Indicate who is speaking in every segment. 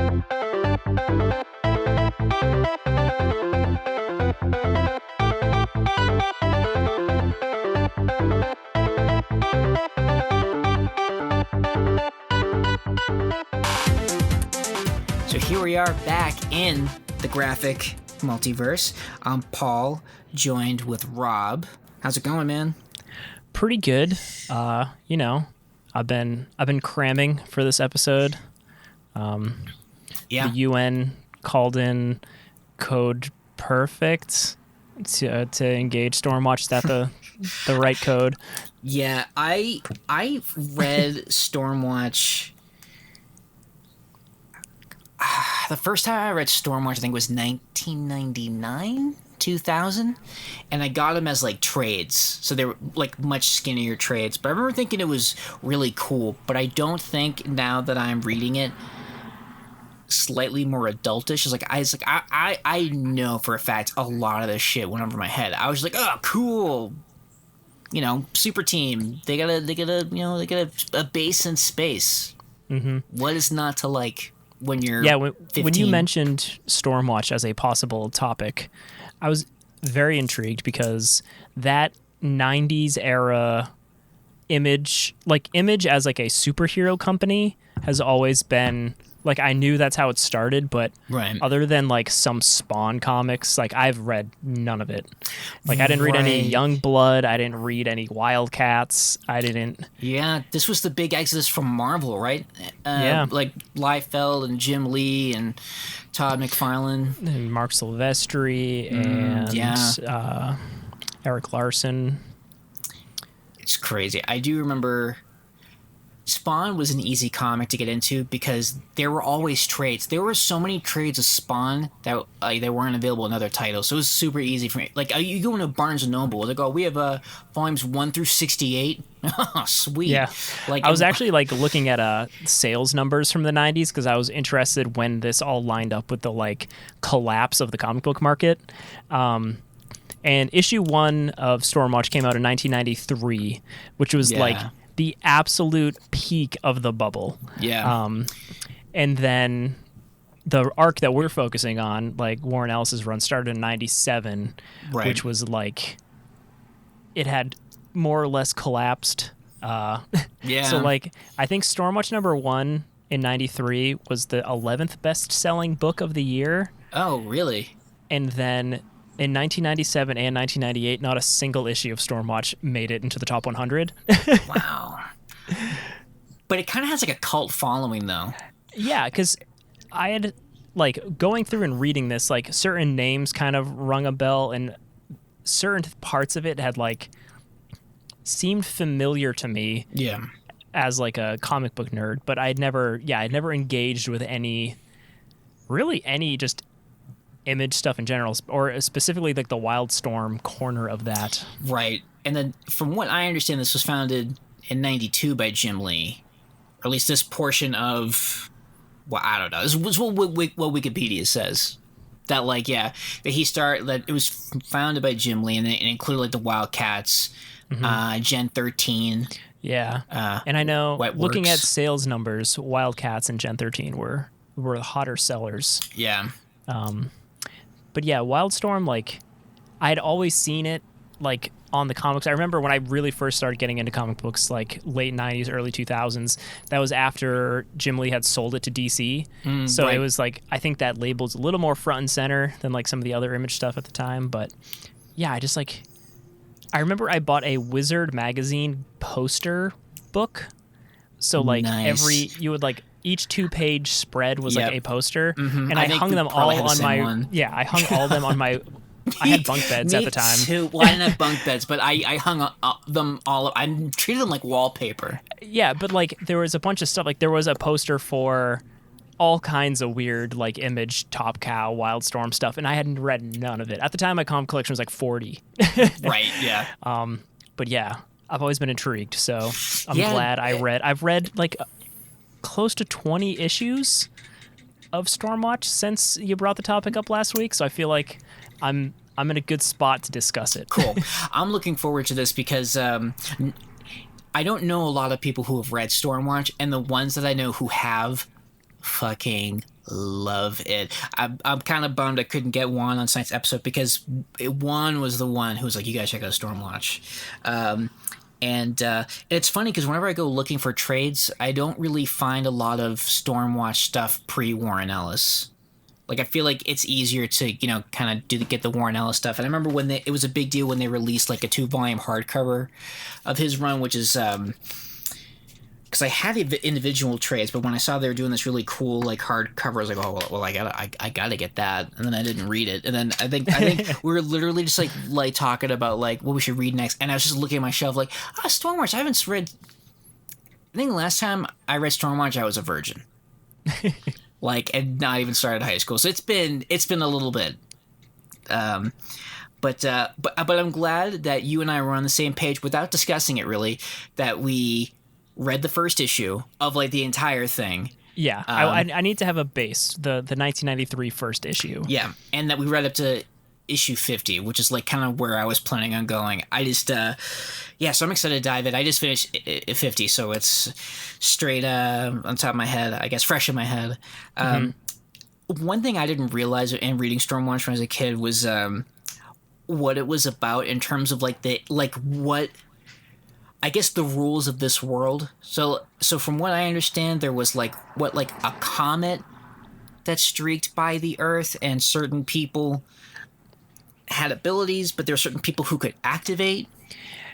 Speaker 1: So here we are back in the graphic multiverse. I'm Paul, joined with Rob. How's it going, man?
Speaker 2: Pretty good. I've been cramming for this episode. The UN called in Code Perfect to engage Stormwatch. Is that the right code?
Speaker 1: Yeah, I read Stormwatch. The first time I read Stormwatch, I think, was 1999, 2000, and I got them as like trades, so they were like much skinnier trades. But I remember thinking it was really cool. But I don't think now that I'm reading it, slightly more adultish. I know for a fact a lot of this shit went over my head. I was like, oh, cool. Super team. They got a base in space. Mm-hmm. What is not to like? When you're 15.
Speaker 2: When you mentioned Stormwatch as a possible topic, I was very intrigued because that 90s era image as like a superhero company has always been like, I knew that's how it started, but other than like some Spawn comics, like I've read none of it. Like I didn't read any Youngblood, I didn't read any Wildcats, I didn't.
Speaker 1: Yeah, this was the big exodus from Marvel, right? Like Liefeld and Jim Lee and Todd McFarlane.
Speaker 2: And Mark Silvestri and Eric Larson.
Speaker 1: It's crazy. I do remember Spawn was an easy comic to get into because there were always trades. There were so many trades of Spawn that they weren't available in other titles, so it was super easy for me. Like you go into Barnes & Noble, they go, we have volumes 1 through 68. Oh, sweet.
Speaker 2: Yeah. Like I was actually like looking at sales numbers from the 90s because I was interested when this all lined up with the like collapse of the comic book market. And issue 1 of Stormwatch came out in 1993, which was like the absolute peak of the bubble.
Speaker 1: Yeah.
Speaker 2: And then the arc that we're focusing on, like Warren Ellis's run, started in 97, which was like, it had more or less collapsed. So like, I think Stormwatch #1 in 93 was the 11th best-selling book of the year.
Speaker 1: Oh, really?
Speaker 2: And then in 1997 and 1998, not a single issue of Stormwatch made it into the top 100.
Speaker 1: Wow. But it kind of has like a cult following, though.
Speaker 2: Yeah, because I had, like, going through and reading this, like, certain names kind of rung a bell, and certain parts of it had, like, seemed familiar to me.
Speaker 1: Yeah.
Speaker 2: As, like, a comic book nerd. But I'd never engaged with any just Image stuff in general, or specifically like the Wildstorm corner of that.
Speaker 1: Right. And then from what I understand, this was founded in 92 by Jim Lee, or at least this portion of, well, I don't know. This is what Wikipedia says. That that it was founded by Jim Lee, and it included like the Wildcats, Gen 13.
Speaker 2: Yeah. And I know looking at sales numbers, Wildcats and Gen 13 were the hotter sellers.
Speaker 1: Yeah.
Speaker 2: But yeah, Wildstorm, like, I had always seen it, like, on the comics. I remember when I really first started getting into comic books, like, late 90s, early 2000s, that was after Jim Lee had sold it to DC. It was, like, I think that label's a little more front and center than, like, some of the other Image stuff at the time. But, yeah, I just, like, I remember I bought a Wizard magazine poster book. So, like, each 2-page spread was like a poster, and I hung them all on my I hung all them on my I had bunk beds at the time.
Speaker 1: Too. Well, I didn't have bunk beds, but I hung them all. I treated them like wallpaper.
Speaker 2: Yeah, but like there was a bunch of stuff. Like there was a poster for all kinds of weird like Image, Top Cow, Wildstorm stuff, and I hadn't read none of it at the time. My comic collection was like 40.
Speaker 1: Right. Yeah.
Speaker 2: But yeah, I've always been intrigued, so I'm glad I've read like close to 20 issues of Stormwatch since you brought the topic up last week, so I feel like I'm in a good spot to discuss it.
Speaker 1: Cool. I'm looking forward to this because I don't know a lot of people who have read Stormwatch, and the ones that I know who have fucking love it. I'm kind of bummed I couldn't get Juan on tonight's episode because Juan was the one who was like, "You guys check out Stormwatch." And it's funny because whenever I go looking for trades, I don't really find a lot of Stormwatch stuff pre Warren Ellis. Like I feel like it's easier to kind of get the Warren Ellis stuff. And I remember when it was a big deal when they released like a 2-volume hardcover of his run, which is because I had the individual trades, but when I saw they were doing this really cool like hardcover, I was like, oh well, I gotta get that, and then I didn't read it, and then I think we were literally just like talking about like what we should read next, and I was just looking at my shelf like, Stormwatch. I haven't read. I think the last time I read Stormwatch, I was a virgin, like, and not even started high school, so it's been a little bit. But I'm glad that you and I were on the same page without discussing it really, that we read the first issue of like the entire thing.
Speaker 2: Yeah, I need to have a base, the 1993 first issue. Yeah,
Speaker 1: and that we read up to issue 50, which is like kind of where I was planning on going. I just, so I'm excited to dive in. I just finished 50, so it's straight on top of my head, I guess, fresh in my head. One thing I didn't realize in reading Stormwatch when I was a kid was what it was about in terms of what I guess the rules of this world. So from what I understand, there was like a comet that streaked by the Earth, and certain people had abilities, but there were certain people who could activate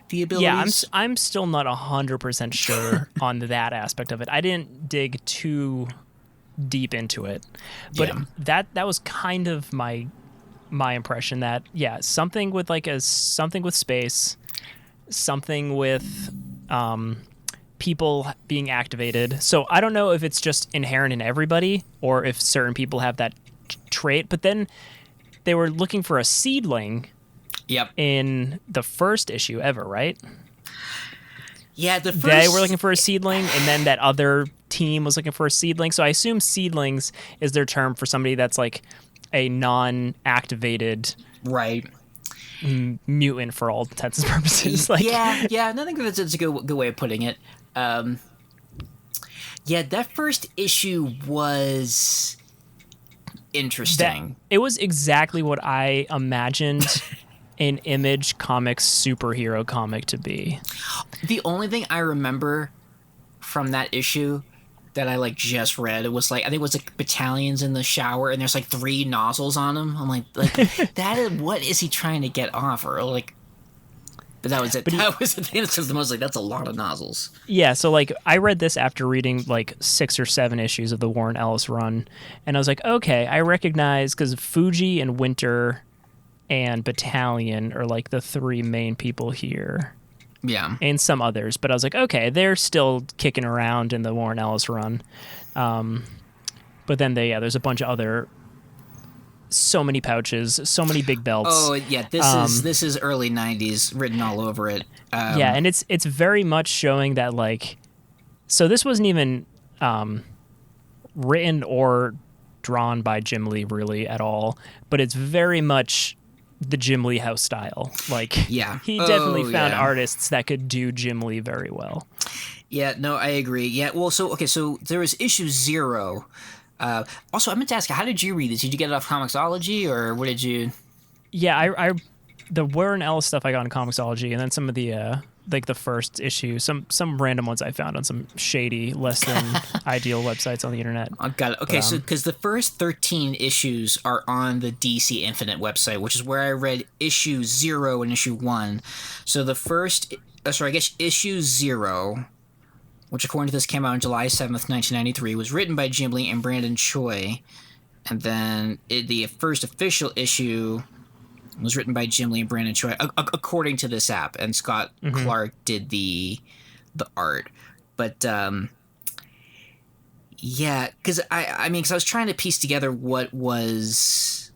Speaker 1: the abilities.
Speaker 2: Yeah, I'm still not 100% sure on that aspect of it. I didn't dig too deep into it, but that was kind of my impression that something with space. Something with people being activated. So I don't know if it's just inherent in everybody or if certain people have that trait. But then they were looking for a seedling in the first issue ever, right?
Speaker 1: Yeah,
Speaker 2: they were looking for a seedling, and then that other team was looking for a seedling. So I assume seedlings is their term for somebody that's like a non-activated...
Speaker 1: Right.
Speaker 2: mutant for all intents and purposes. Like,
Speaker 1: I think that's a good way of putting it. That first issue was interesting.
Speaker 2: It was exactly what I imagined an Image Comics superhero comic to be.
Speaker 1: The only thing I remember from that issue that I just read, it was I think it was battalions in the shower, and there's 3 nozzles on them. I'm like that is, what is he trying to get off, or but that was it. That was the thing that was the most that's a lot of nozzles.
Speaker 2: Yeah, so I read this after reading 6 or 7 issues of the Warren Ellis run, and I was like, okay, I recognize, because Fuji and Winter and Battalion are the 3 main people here.
Speaker 1: Yeah.
Speaker 2: And some others. But I was like, okay, they're still kicking around in the Warren Ellis run. But then there's a bunch of other, so many pouches, so many big belts.
Speaker 1: Oh, yeah, this is early 90s written all over it.
Speaker 2: And it's very much showing that so this wasn't even written or drawn by Jim Lee really at all, but it's very much the Jim Lee house style. He definitely found artists that could do Jim Lee very well.
Speaker 1: Yeah, no, I agree. Yeah, well, so there was issue 0. Also, I meant to ask, how did you read this? Did you get it off Comixology, or what did you...
Speaker 2: Yeah, I the Warren Ellis stuff I got on Comixology, and then some of the the first issue, some random ones I found on some shady, less than ideal websites on the internet.
Speaker 1: I got it. Okay, so because the first 13 issues are on the DC Infinite website, which is where I read issue 0 and issue 1. So the first, issue 0, which according to this came out on July 7th, 1993, was written by Jim Lee and Brandon Choi. And then the first official issue was written by Jim Lee and Brandon Choi, according to this app, and Scott Clark did the art. But because I was trying to piece together what was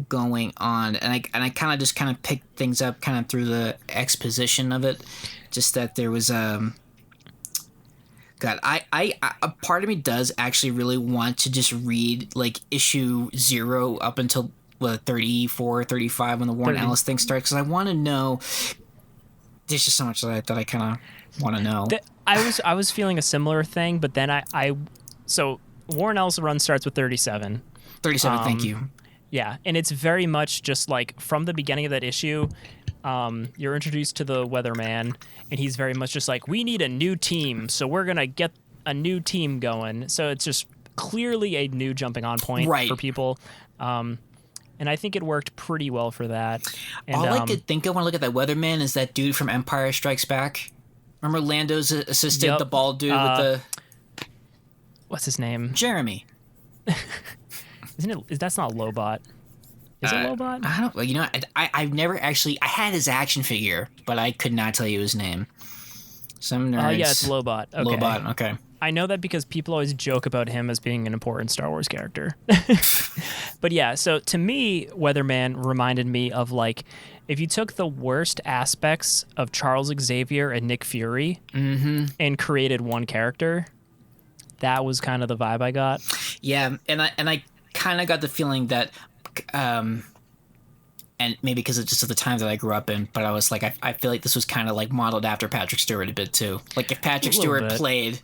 Speaker 1: going on, and I kind of picked things up kind of through the exposition of it, just that there was a part of me does actually really want to just read issue 0 up until 34, 35 when the Warren Ellis thing starts, because I want to know. There's just so much that I kind of want to know.
Speaker 2: I was feeling a similar thing, but then I so Warren Ellis' run starts with 37.
Speaker 1: 37, thank you.
Speaker 2: Yeah, and it's very much just like from the beginning of that issue, you're introduced to the Weatherman, and he's very much just like, we need a new team, so we're going to get a new team going. So it's just clearly a new jumping on point for people. And I think it worked pretty well for that. And,
Speaker 1: all I could think of when I look at that Weatherman is that dude from Empire Strikes Back. Remember Lando's assistant, the bald dude with the...
Speaker 2: What's his name?
Speaker 1: Jeremy.
Speaker 2: Isn't it? That's not Lobot. Is it Lobot?
Speaker 1: I don't. You know, I've never actually. I had his action figure, but I could not tell you his name. Some nerds.
Speaker 2: Yeah, it's Lobot. Okay.
Speaker 1: Lobot. Okay.
Speaker 2: I know that because people always joke about him as being an important Star Wars character. But yeah, so to me, Weatherman reminded me of like if you took the worst aspects of Charles Xavier and Nick Fury and created one character. That was kind of the vibe I got. Yeah,
Speaker 1: and I kind of got the feeling that, and maybe because it's just at the time that I grew up in, but I was like, I feel like this was kind of like modeled after Patrick Stewart a bit too. Like if Patrick Stewart played,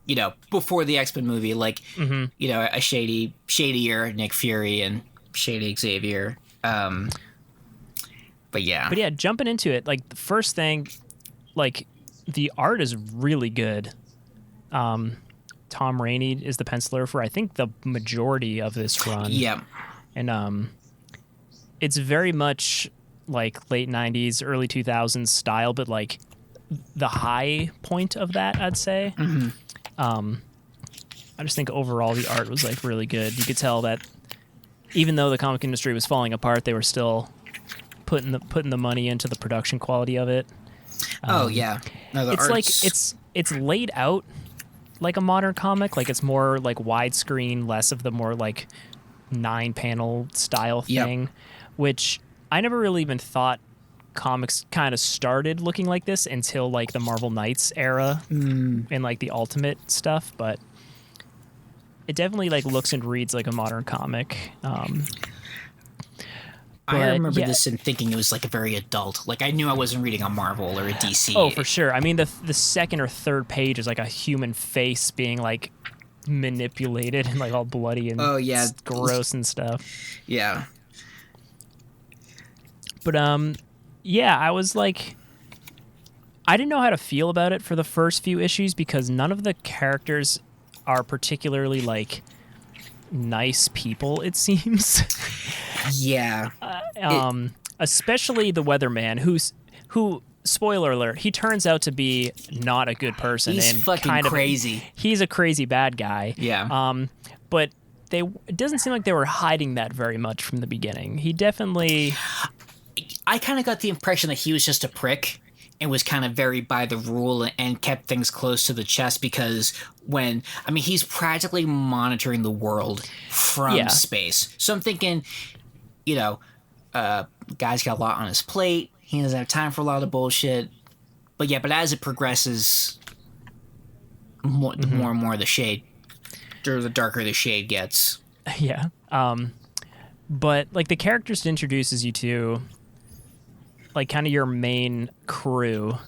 Speaker 1: you know, before the X-Men movie, like, you know, a shadier Nick Fury and shady Xavier. But yeah,
Speaker 2: jumping into it, like the first thing, like the art is really good. Tom Rainey is the penciler for I think the majority of this run.
Speaker 1: Yeah.
Speaker 2: And it's very much like late 90s, early 2000s style, but like the high point of that, I'd say. I just think overall the art was like really good. You could tell that even though the comic industry was falling apart, they were still putting the money into the production quality of it.
Speaker 1: No, the
Speaker 2: it's
Speaker 1: art's...
Speaker 2: like it's laid out like a modern comic, like it's more like widescreen, less of the more like 9-panel style thing, which I never really even thought comics kind of started looking like this until like the Marvel Knights era and like the Ultimate stuff, but it definitely like looks and reads like a modern comic.
Speaker 1: I remember this and thinking it was like a very adult. Like I knew I wasn't reading a Marvel or a DC.
Speaker 2: Oh, for sure. I mean, the second or third page is like a human face being like manipulated and like all bloody and gross and stuff.
Speaker 1: Yeah.
Speaker 2: But I was like, I didn't know how to feel about it for the first few issues because none of the characters are particularly like nice people, it seems.
Speaker 1: Yeah.
Speaker 2: Especially the Weatherman, who spoiler alert, he turns out to be not a good person.
Speaker 1: He's
Speaker 2: and
Speaker 1: fucking
Speaker 2: kind of
Speaker 1: crazy.
Speaker 2: He's a crazy bad guy.
Speaker 1: Yeah.
Speaker 2: But it doesn't seem like they were hiding that very much from the beginning. He definitely...
Speaker 1: I kind of got the impression that he was just a prick and was kind of very by the rule and kept things close to the chest because he's practically monitoring the world from space. So I'm thinking, you know, guy's got a lot on his plate. He doesn't have time for a lot of bullshit. But as it progresses, the more and more the shade, or the darker the shade gets.
Speaker 2: Yeah. But like the characters it introduces you to, like kind of your main crew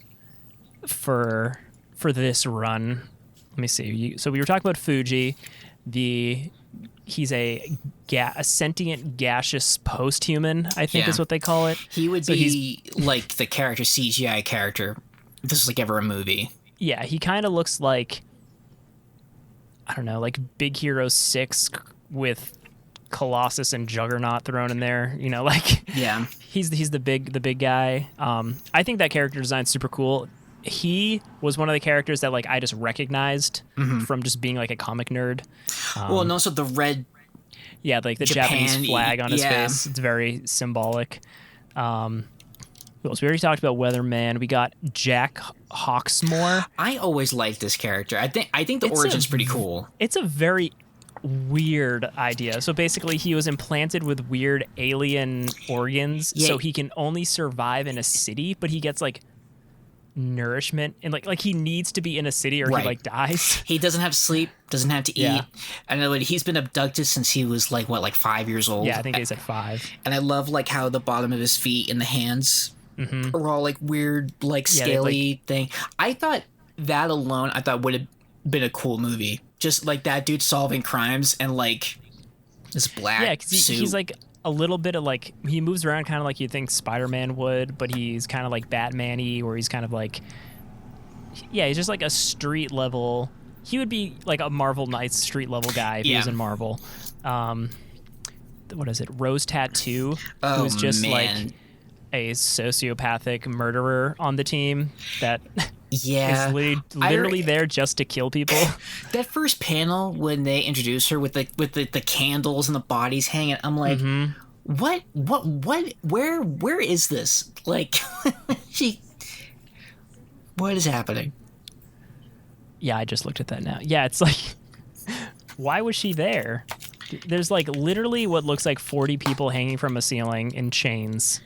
Speaker 2: for this run. Let me see. So we were talking about Fuji. He's a sentient gaseous post-human, I think is what they call it.
Speaker 1: He would be like the CGI character. If this was like ever a movie.
Speaker 2: Yeah, he kind of looks like, I don't know, like Big Hero 6 with Colossus and Juggernaut thrown in there, you know, like he's the big guy. I think that character design's super cool. He was one of the characters that like I just recognized from just being like a comic nerd.
Speaker 1: And also the red,
Speaker 2: like the Japanese flag on his face. It's very symbolic. Who else? We already talked about Weatherman. We got Jack Hawksmoor.
Speaker 1: I always liked this character. I think the origin's pretty cool.
Speaker 2: It's a very weird idea. So basically he was implanted with weird alien organs so he can only survive in a city, but he gets like nourishment and like he needs to be in a city or he like dies.
Speaker 1: He doesn't have sleep, doesn't have to eat. I know he's been abducted since he was like 5 years old.
Speaker 2: I think he's at 5.
Speaker 1: And I love like how the bottom of his feet and the hands are all like weird like scaly thing. I thought that alone would have been a cool movie. just like that dude solving crimes and like this black
Speaker 2: Yeah, because
Speaker 1: suit.
Speaker 2: he's like a little bit of like, he moves around kind of like you'd think Spider-Man would, but he's kind of like Batman-y, or he's kind of like, yeah, he's just like a street level. He would be like a Marvel Knights street level guy if he was in Marvel. What is it? Rose Tattoo, who's just like a sociopathic murderer on the team that
Speaker 1: Yeah,
Speaker 2: is literally there just to kill people.
Speaker 1: that first panel when they introduce her with the candles and the bodies hanging, I'm like, what, where is this? Like, what is happening?
Speaker 2: Yeah, I just looked at that now. Yeah, it's like, why was she there? There's like literally what looks like 40 people hanging from a ceiling in chains.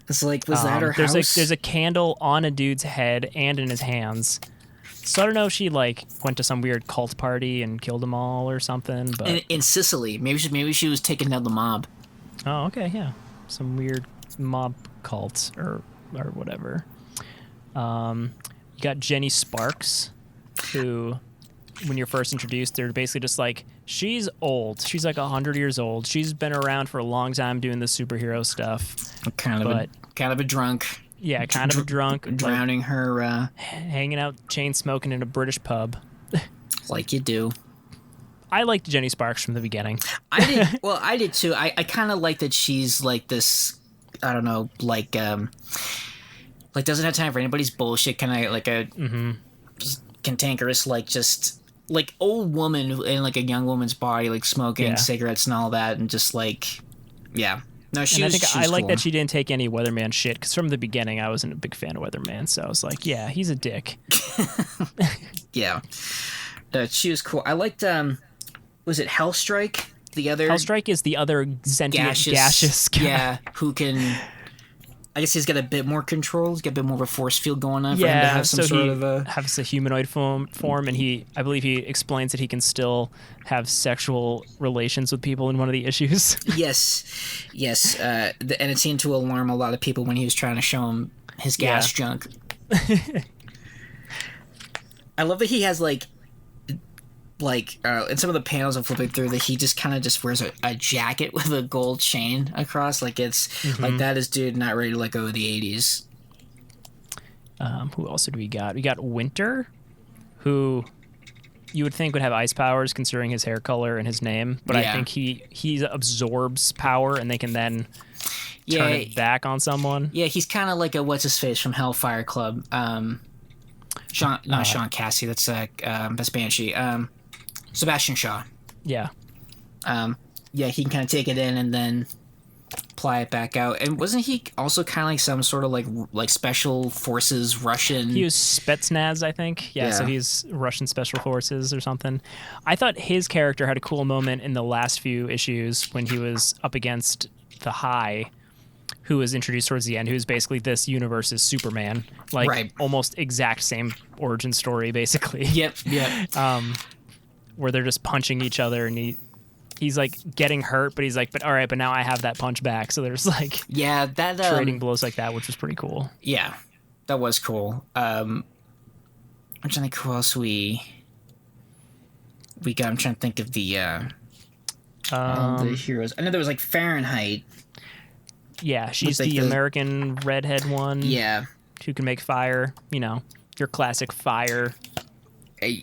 Speaker 1: It's like, was that her
Speaker 2: there's
Speaker 1: house?
Speaker 2: There's a candle on a dude's head and in his hands. So I don't know if she like went to some weird cult party and killed them all or something. But
Speaker 1: in Sicily, maybe she was taking down the mob.
Speaker 2: Oh, okay, yeah, some weird mob cult or whatever. You got Jenny Sparks, who, when you're first introduced, they're basically just like, she's old. She's like 100 years old. She's been around for a long time doing the superhero stuff.
Speaker 1: Kind of a drunk.
Speaker 2: Yeah, kind of a drunk.
Speaker 1: Drowning
Speaker 2: like,
Speaker 1: her.
Speaker 2: Hanging out, chain smoking in a British pub.
Speaker 1: Like you do.
Speaker 2: I liked Jenny Sparks from the beginning.
Speaker 1: I did. Well, I did too. I kind of like that she's like this. I don't know, like doesn't have time for anybody's bullshit. Kind of like a cantankerous, like just like old woman in like a young woman's body, like smoking cigarettes and all that, and just like, yeah. No,
Speaker 2: I like that she didn't take any Weatherman shit, because from the beginning I wasn't a big fan of Weatherman, so I was like, yeah, he's a dick.
Speaker 1: Yeah, she was cool. I liked was it Hellstrike? The other
Speaker 2: Hellstrike is the other sentient gaseous guy.
Speaker 1: Yeah, who can. I guess he's got a bit more control. He's got a bit more of a force field going on for him to have some sort of a...
Speaker 2: has a humanoid form, and I believe he explains that he can still have sexual relations with people in one of the issues.
Speaker 1: Yes. And it seemed to alarm a lot of people when he was trying to show him his gas junk. I love that he has in some of the panels I'm flipping through, that he just kind of just wears a jacket with a gold chain across, like it's like that is dude not ready to let go of the 80s.
Speaker 2: Who else did we got? We got Winter, who you would think would have ice powers considering his hair color and his name, but I think he absorbs power and they can then turn it back on someone. Yeah,
Speaker 1: he's kind of like a what's his face from Hellfire Club. Sean Cassie. That's Banshee. Sebastian Shaw.
Speaker 2: Yeah.
Speaker 1: He can kind of take it in and then apply it back out. And wasn't he also kind of like some sort of like special forces Russian?
Speaker 2: He was Spetsnaz, I think. Yeah, so he's Russian special forces or something. I thought his character had a cool moment in the last few issues when he was up against the High, who was introduced towards the end, who's basically this universe's Superman. Almost exact same origin story, basically.
Speaker 1: Yep.
Speaker 2: Where they're just punching each other, and he's like getting hurt, but he's like, but all right, but now I have that punch back. So there's like
Speaker 1: that
Speaker 2: trading blows like that, which was pretty cool.
Speaker 1: Yeah, that was cool. I'm trying to think who else we got. I'm trying to think of the heroes. I know there was like Fahrenheit.
Speaker 2: Yeah, she's the American redhead one.
Speaker 1: Yeah,
Speaker 2: who can make fire. You know, your classic fire.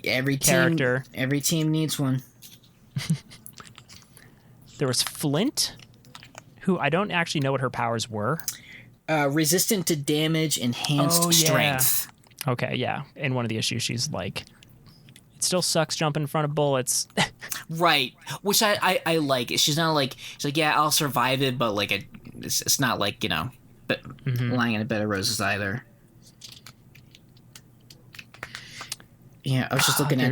Speaker 1: Every
Speaker 2: character.
Speaker 1: Every team needs one.
Speaker 2: There was Flint, who I don't actually know what her powers were.
Speaker 1: Resistant to damage, enhanced strength.
Speaker 2: Okay, yeah. In one of the issues, she's like, it still sucks jumping in front of bullets.
Speaker 1: Right, which I like. She's not like, she's like, yeah, I'll survive it, but like it's not like, but lying in a bed of roses either. Yeah, I was just looking at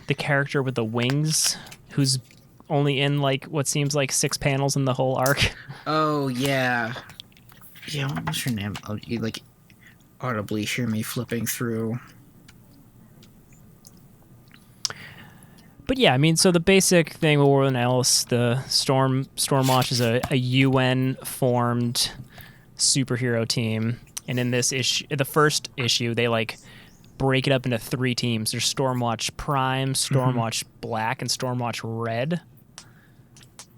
Speaker 2: the character with the wings, who's only in like what seems like 6 panels in the whole arc. Oh yeah, what was her name? Oh, you like audibly hear me flipping through. But yeah, I mean, so the basic thing with Warren Ellis, the Stormwatch is a UN formed superhero team, and in this issue, the first issue, they like break it up into 3 teams. There's Stormwatch Prime, Stormwatch Black, and Stormwatch Red.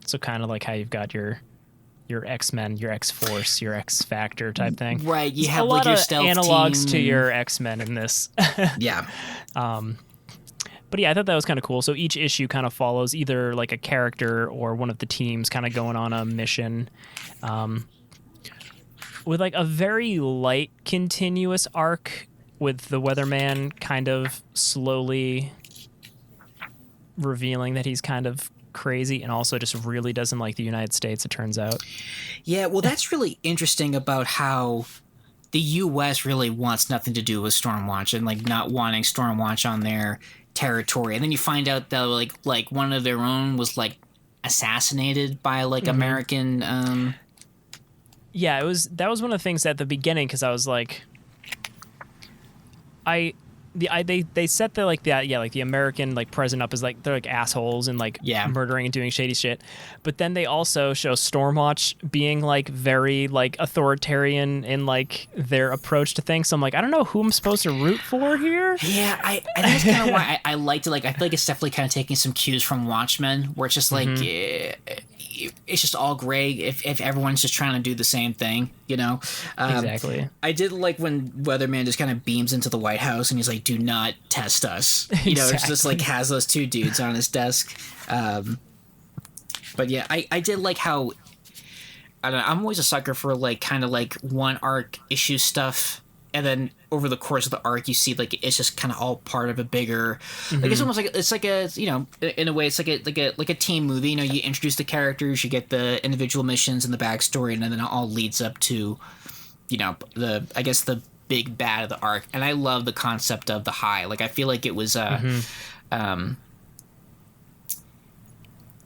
Speaker 2: So kind of like how you've got your X-Men, your X-Force, your X-Factor type thing.
Speaker 1: Right, you
Speaker 2: There's
Speaker 1: have
Speaker 2: a lot
Speaker 1: like your
Speaker 2: of
Speaker 1: stealth
Speaker 2: analogs
Speaker 1: team.
Speaker 2: to your X-Men in this.
Speaker 1: Yeah.
Speaker 2: But yeah, I thought that was kind of cool. So each issue kind of follows either like a character or one of the teams kind of going on a mission. With like a very light continuous arc with the Weatherman kind of slowly revealing that he's kind of crazy and also just really doesn't like the United States, it turns out.
Speaker 1: Yeah, well, that's really interesting about how the U.S. really wants nothing to do with Stormwatch and like not wanting Stormwatch on their territory. And then you find out that like one of their own was like assassinated by like American.
Speaker 2: Yeah, that was one of the things at the beginning because I was like, they set the American like president up as like they're like assholes and like murdering and doing shady shit, but then they also show Stormwatch being like very like authoritarian in like their approach to things. So I'm like, I don't know who I'm supposed to root for here.
Speaker 1: Yeah, I think that's kind of why I liked it. Like I feel like it's definitely kind of taking some cues from Watchmen, where it's just like it's just all gray if everyone's just trying to do the same thing, you know?
Speaker 2: Exactly.
Speaker 1: I did like when Weatherman just kind of beams into the White House and he's like, do not test us. You know, it's just like has those 2 dudes on his desk. But yeah, I did like how, I don't know, I'm always a sucker for like kind of like one arc issue stuff. And then over the course of the arc, you see like it's just kind of all part of a bigger. Like it's almost like it's like a, you know, in a way it's like a team movie. You know, you introduce the characters, you get the individual missions and the backstory, and then it all leads up to, you know, the big bad of the arc. And I love the concept of the high. Like I feel like it was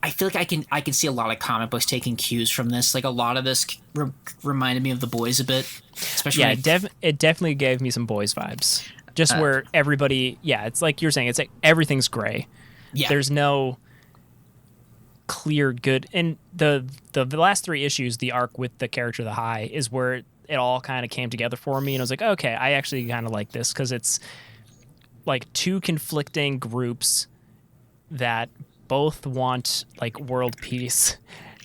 Speaker 1: I feel like I can see a lot of comic books taking cues from this. Like a lot of this reminded me of The Boys a bit, especially.
Speaker 2: Yeah, it definitely gave me some Boys vibes. Just where everybody, it's like you're saying, it's like everything's gray. Yeah, there's no clear good. And the last 3 issues, the arc with the character The High is where it all kind of came together for me, and I was like, okay, I actually kind of like this because it's like 2 conflicting groups that both want like world peace,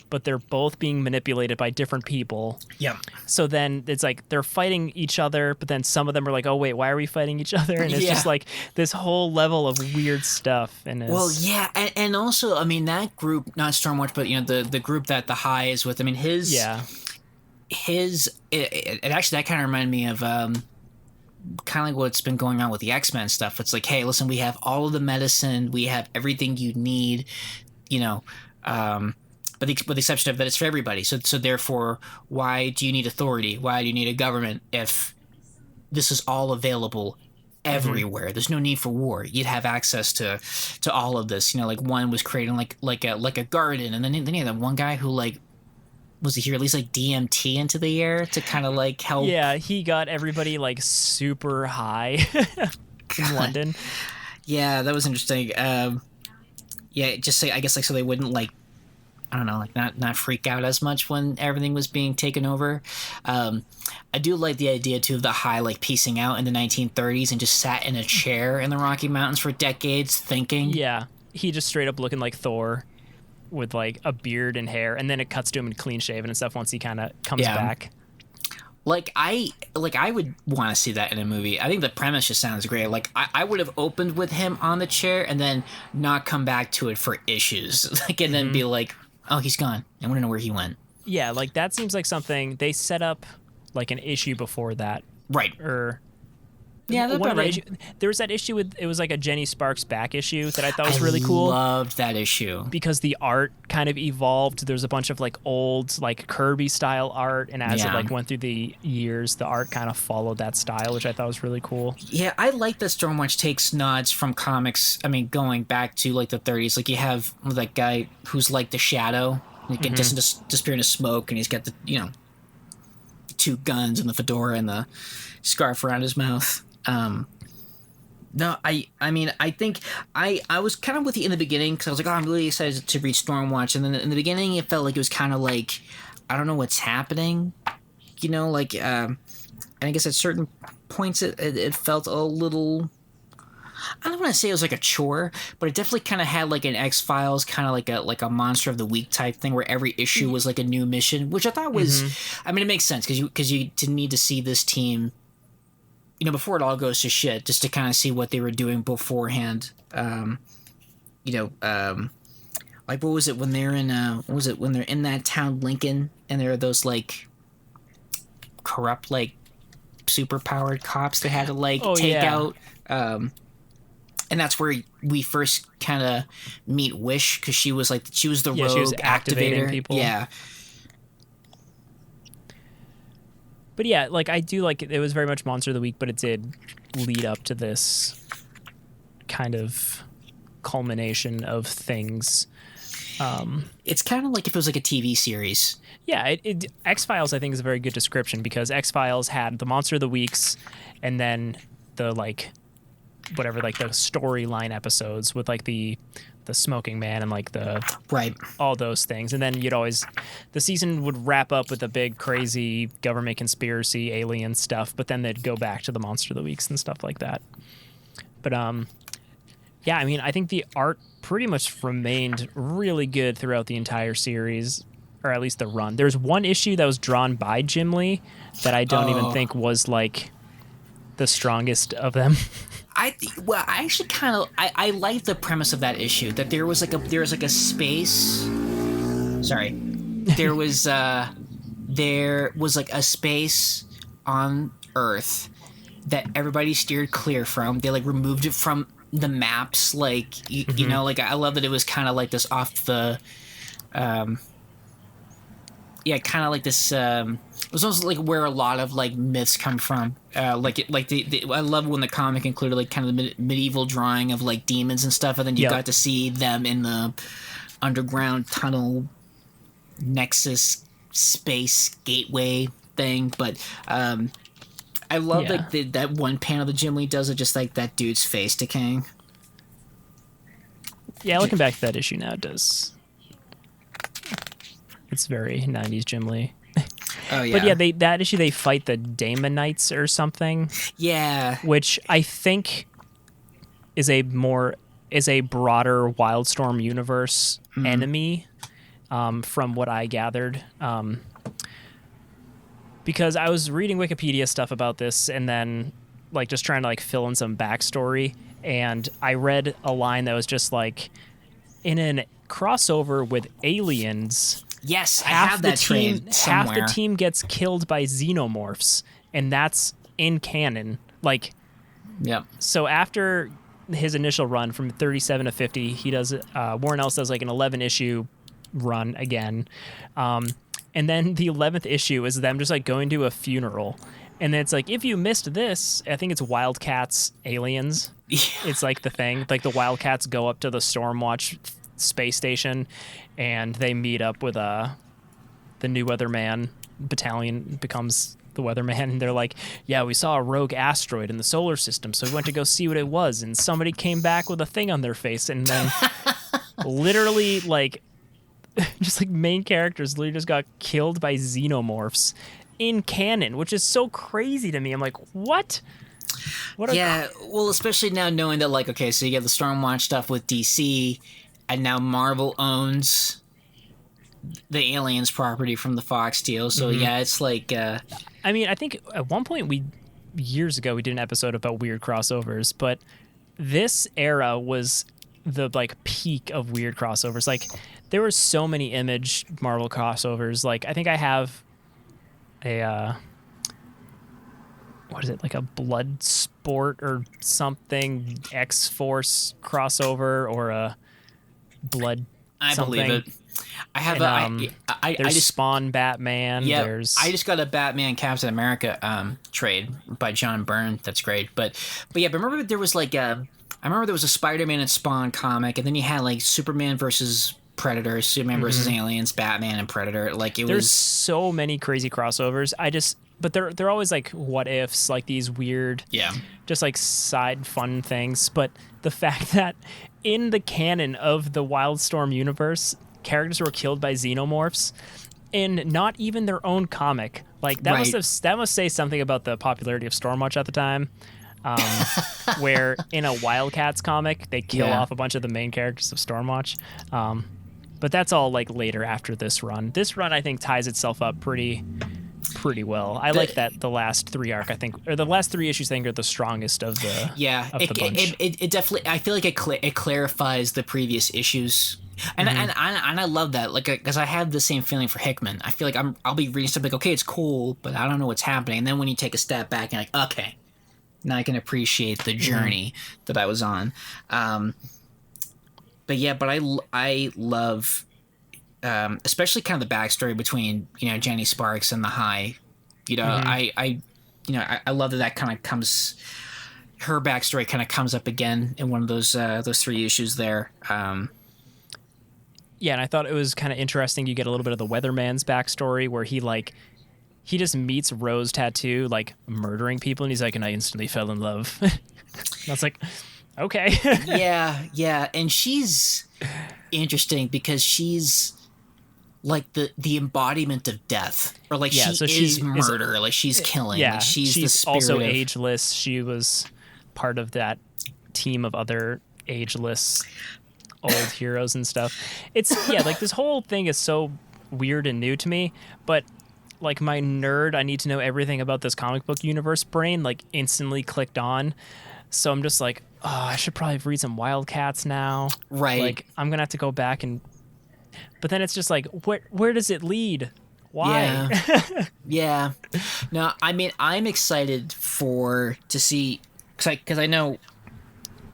Speaker 2: but they're both being manipulated by different people. Yeah. So then it's like they're fighting each other, but then some of them are like, oh wait, why are we fighting each other? And it's just like this whole level of weird stuff. And
Speaker 1: and also, I mean, that group, not Stormwatch, but you know, the group that The High is with. I mean, it actually, that kind of reminded me of kind of like what's been going on with the X-Men stuff. It's like, hey, listen, we have all of the medicine, we have everything you need, you know, but with the exception of that it's for everybody. So therefore, why do you need authority? Why do you need a government if this is all available everywhere? There's no need for war. You'd have access to all of this. You know, like one was creating like a garden, and then you had that one guy who like was he at least like DMT into the air to kind of like help?
Speaker 2: Yeah, he got everybody like super high in London.
Speaker 1: Yeah, that was interesting. Just say I guess like so they wouldn't like, I don't know, like not freak out as much when everything was being taken over. I do like the idea too of The High like piecing out in the 1930s and just sat in a chair in the Rocky Mountains for decades thinking.
Speaker 2: Yeah, he just straight up looking like Thor, with like a beard and hair, and then it cuts to him and clean shaven and stuff once he kind of comes back.
Speaker 1: Like I would want to see that in a movie. I think the premise just sounds great. Like I would have opened with him on the chair and then not come back to it for issues. Like and then be like, oh, he's gone. I want to know where he went.
Speaker 2: Yeah, like that seems like something they set up like an issue before that.
Speaker 1: Right.
Speaker 2: Or
Speaker 1: yeah,
Speaker 2: there was that issue with, it was like a Jenny Sparks back issue that I thought was really cool.
Speaker 1: I loved that issue
Speaker 2: because the art kind of evolved. There's a bunch of like old like Kirby style art, and as it like went through the years, the art kind of followed that style, which I thought was really cool.
Speaker 1: Yeah, I like that Stormwatch takes nods from comics. I mean, going back to like the 30s, like you have that guy who's like the Shadow, he can just disappear into smoke, and he's got the 2 guns and the fedora and the scarf around his mouth. No, I mean, I think I was kind of with you in the beginning because I was like, oh, I'm really excited to read Stormwatch. And then in the beginning, it felt like it was kind of like, I don't know what's happening. You know, like, And I guess at certain points it felt a little. I don't want to say it was like a chore, but it definitely kind of had like an X-Files kind of like a Monster of the Week type thing where every issue was like a new mission, which I thought was, I mean, it makes sense because you didn't need to see this team, before it all goes to shit, just to kind of see what they were doing beforehand. Like what was it when they're in when they're in that town Lincoln and there are those like corrupt like super powered cops they had to like take out. And that's where we first kind of meet Wish because she was the rogue
Speaker 2: she was activating people.
Speaker 1: Yeah.
Speaker 2: But yeah, like I do like it was very much Monster of the Week, but it did lead up to this kind of culmination of things.
Speaker 1: It's kind of like if it was like a TV series.
Speaker 2: Yeah, X-Files I think is a very good description because X-Files had the Monster of the Weeks and then the like whatever like the storyline episodes with like the smoking man and like the all those things, and then the season would wrap up with a big crazy government conspiracy alien stuff, but then they'd go back to the Monster of the Weeks and stuff like that. But yeah, I mean I think the art pretty much remained really good throughout the entire series, or at least the run. There's one issue that was drawn by Jim Lee that I don't even think was like the strongest of them.
Speaker 1: I actually kind of I like the premise of that issue, that there was like a space. Sorry, there was like a space on Earth that everybody steered clear from. They like removed it from the maps. Like you know, like I love that it was kind of like this off the, kind of like this. It was also like where a lot of like myths come from. I love when the comic included like kind of the medieval drawing of like demons and stuff, and then you got to see them in the underground tunnel nexus space gateway thing. But I love like that one panel that Jim Lee does of just like that dude's face decaying.
Speaker 2: Yeah, looking back at that issue now, it does. It's very 90s Jim Lee.
Speaker 1: Oh yeah.
Speaker 2: But yeah, that issue they fight the Daemonites or something.
Speaker 1: Yeah.
Speaker 2: Which I think is a broader Wildstorm universe enemy, from what I gathered. Because I was reading Wikipedia stuff about this and then like just trying to like fill in some backstory, and I read a line that was just like, in a crossover with aliens.
Speaker 1: Yes, I have that trade somewhere.
Speaker 2: Half the team gets killed by xenomorphs, and that's in canon. Like,
Speaker 1: yep.
Speaker 2: So after his initial run from 37 to 50, he does Warren Ellis does like an 11-issue run again, and then the 11th issue is them just like going to a funeral, and then it's like, if you missed this, I think it's Wildcats Aliens.
Speaker 1: Yeah.
Speaker 2: It's like the thing, like the Wildcats go up to the Stormwatch space station and they meet up with the new Weatherman battalion becomes the Weatherman, and they're like, yeah, we saw a rogue asteroid in the solar system, so we went to go see what it was, and somebody came back with a thing on their face, and then literally like just like main characters literally just got killed by xenomorphs in canon, which is so crazy to me. I'm like, what?
Speaker 1: Well, especially now knowing that like, okay, so you get the Stormwatch stuff with DC, and now Marvel owns the Aliens property from the Fox deal. So yeah, it's like.
Speaker 2: I mean, I think at one point years ago we did an episode about weird crossovers, but this era was the like peak of weird crossovers. Like there were so many Image Marvel crossovers. Like I think I have a what is it, like a Blood Sport or something, X-Force crossover, or a Blood
Speaker 1: I
Speaker 2: something.
Speaker 1: believe it. I have
Speaker 2: and,
Speaker 1: I
Speaker 2: there's
Speaker 1: just
Speaker 2: Spawn Batman.
Speaker 1: Yeah,
Speaker 2: there's
Speaker 1: I just got a Batman Captain America trade by John Byrne. That's great. But yeah, but remember there was like I remember there was a Spider-Man and Spawn comic, and then you had like Superman versus Predator, Superman versus Aliens, Batman and Predator. Like
Speaker 2: there's so many crazy crossovers. But they're always like what ifs, like these weird, just like side fun things. But the fact that in the canon of the Wildstorm universe, characters were killed by xenomorphs, and not even their own comic, Like that
Speaker 1: Right.
Speaker 2: that must say something about the popularity of Stormwatch at the time. Um, where in a Wildcats comic they kill
Speaker 1: Yeah.
Speaker 2: off a bunch of the main characters of Stormwatch. But that's all like later after this run. This run I think ties itself up pretty well. I like that the last 3 arc I think, or the last 3 issues I think are the strongest of the the bunch.
Speaker 1: It definitely, I feel like it clarifies the previous issues. And I love that, like, because I have the same feeling for Hickman. I feel like I'll be reading stuff like, okay, it's cool, but I don't know what's happening. And then when you take a step back and like, okay, now I can appreciate the journey that I was on. But yeah, but I love, especially kind of the backstory between, you know, Jenny Sparks and the High. You know, I love that kind of comes, her backstory kind of comes up again in one of those 3 issues there.
Speaker 2: Yeah, and I thought it was kind of interesting. You get a little bit of the Weatherman's backstory where he just meets Rose Tattoo like murdering people, and he's like, and I instantly fell in love. And I was like, okay.
Speaker 1: yeah, and she's interesting because she's like the embodiment of death, or like she's murder, like she's killing.
Speaker 2: Yeah,
Speaker 1: like she's the spirit
Speaker 2: also
Speaker 1: of,
Speaker 2: ageless. She was part of that team of other ageless old heroes and stuff. It's like this whole thing is so weird and new to me, but like my nerd, I need to know everything about this comic book universe brain like instantly clicked on. So I'm just like, oh, I should probably read some Wildcats now.
Speaker 1: Right.
Speaker 2: Like I'm gonna have to go back and. But then it's just like, where does it lead? Why?
Speaker 1: Yeah. No, I mean, I'm excited to see, because I know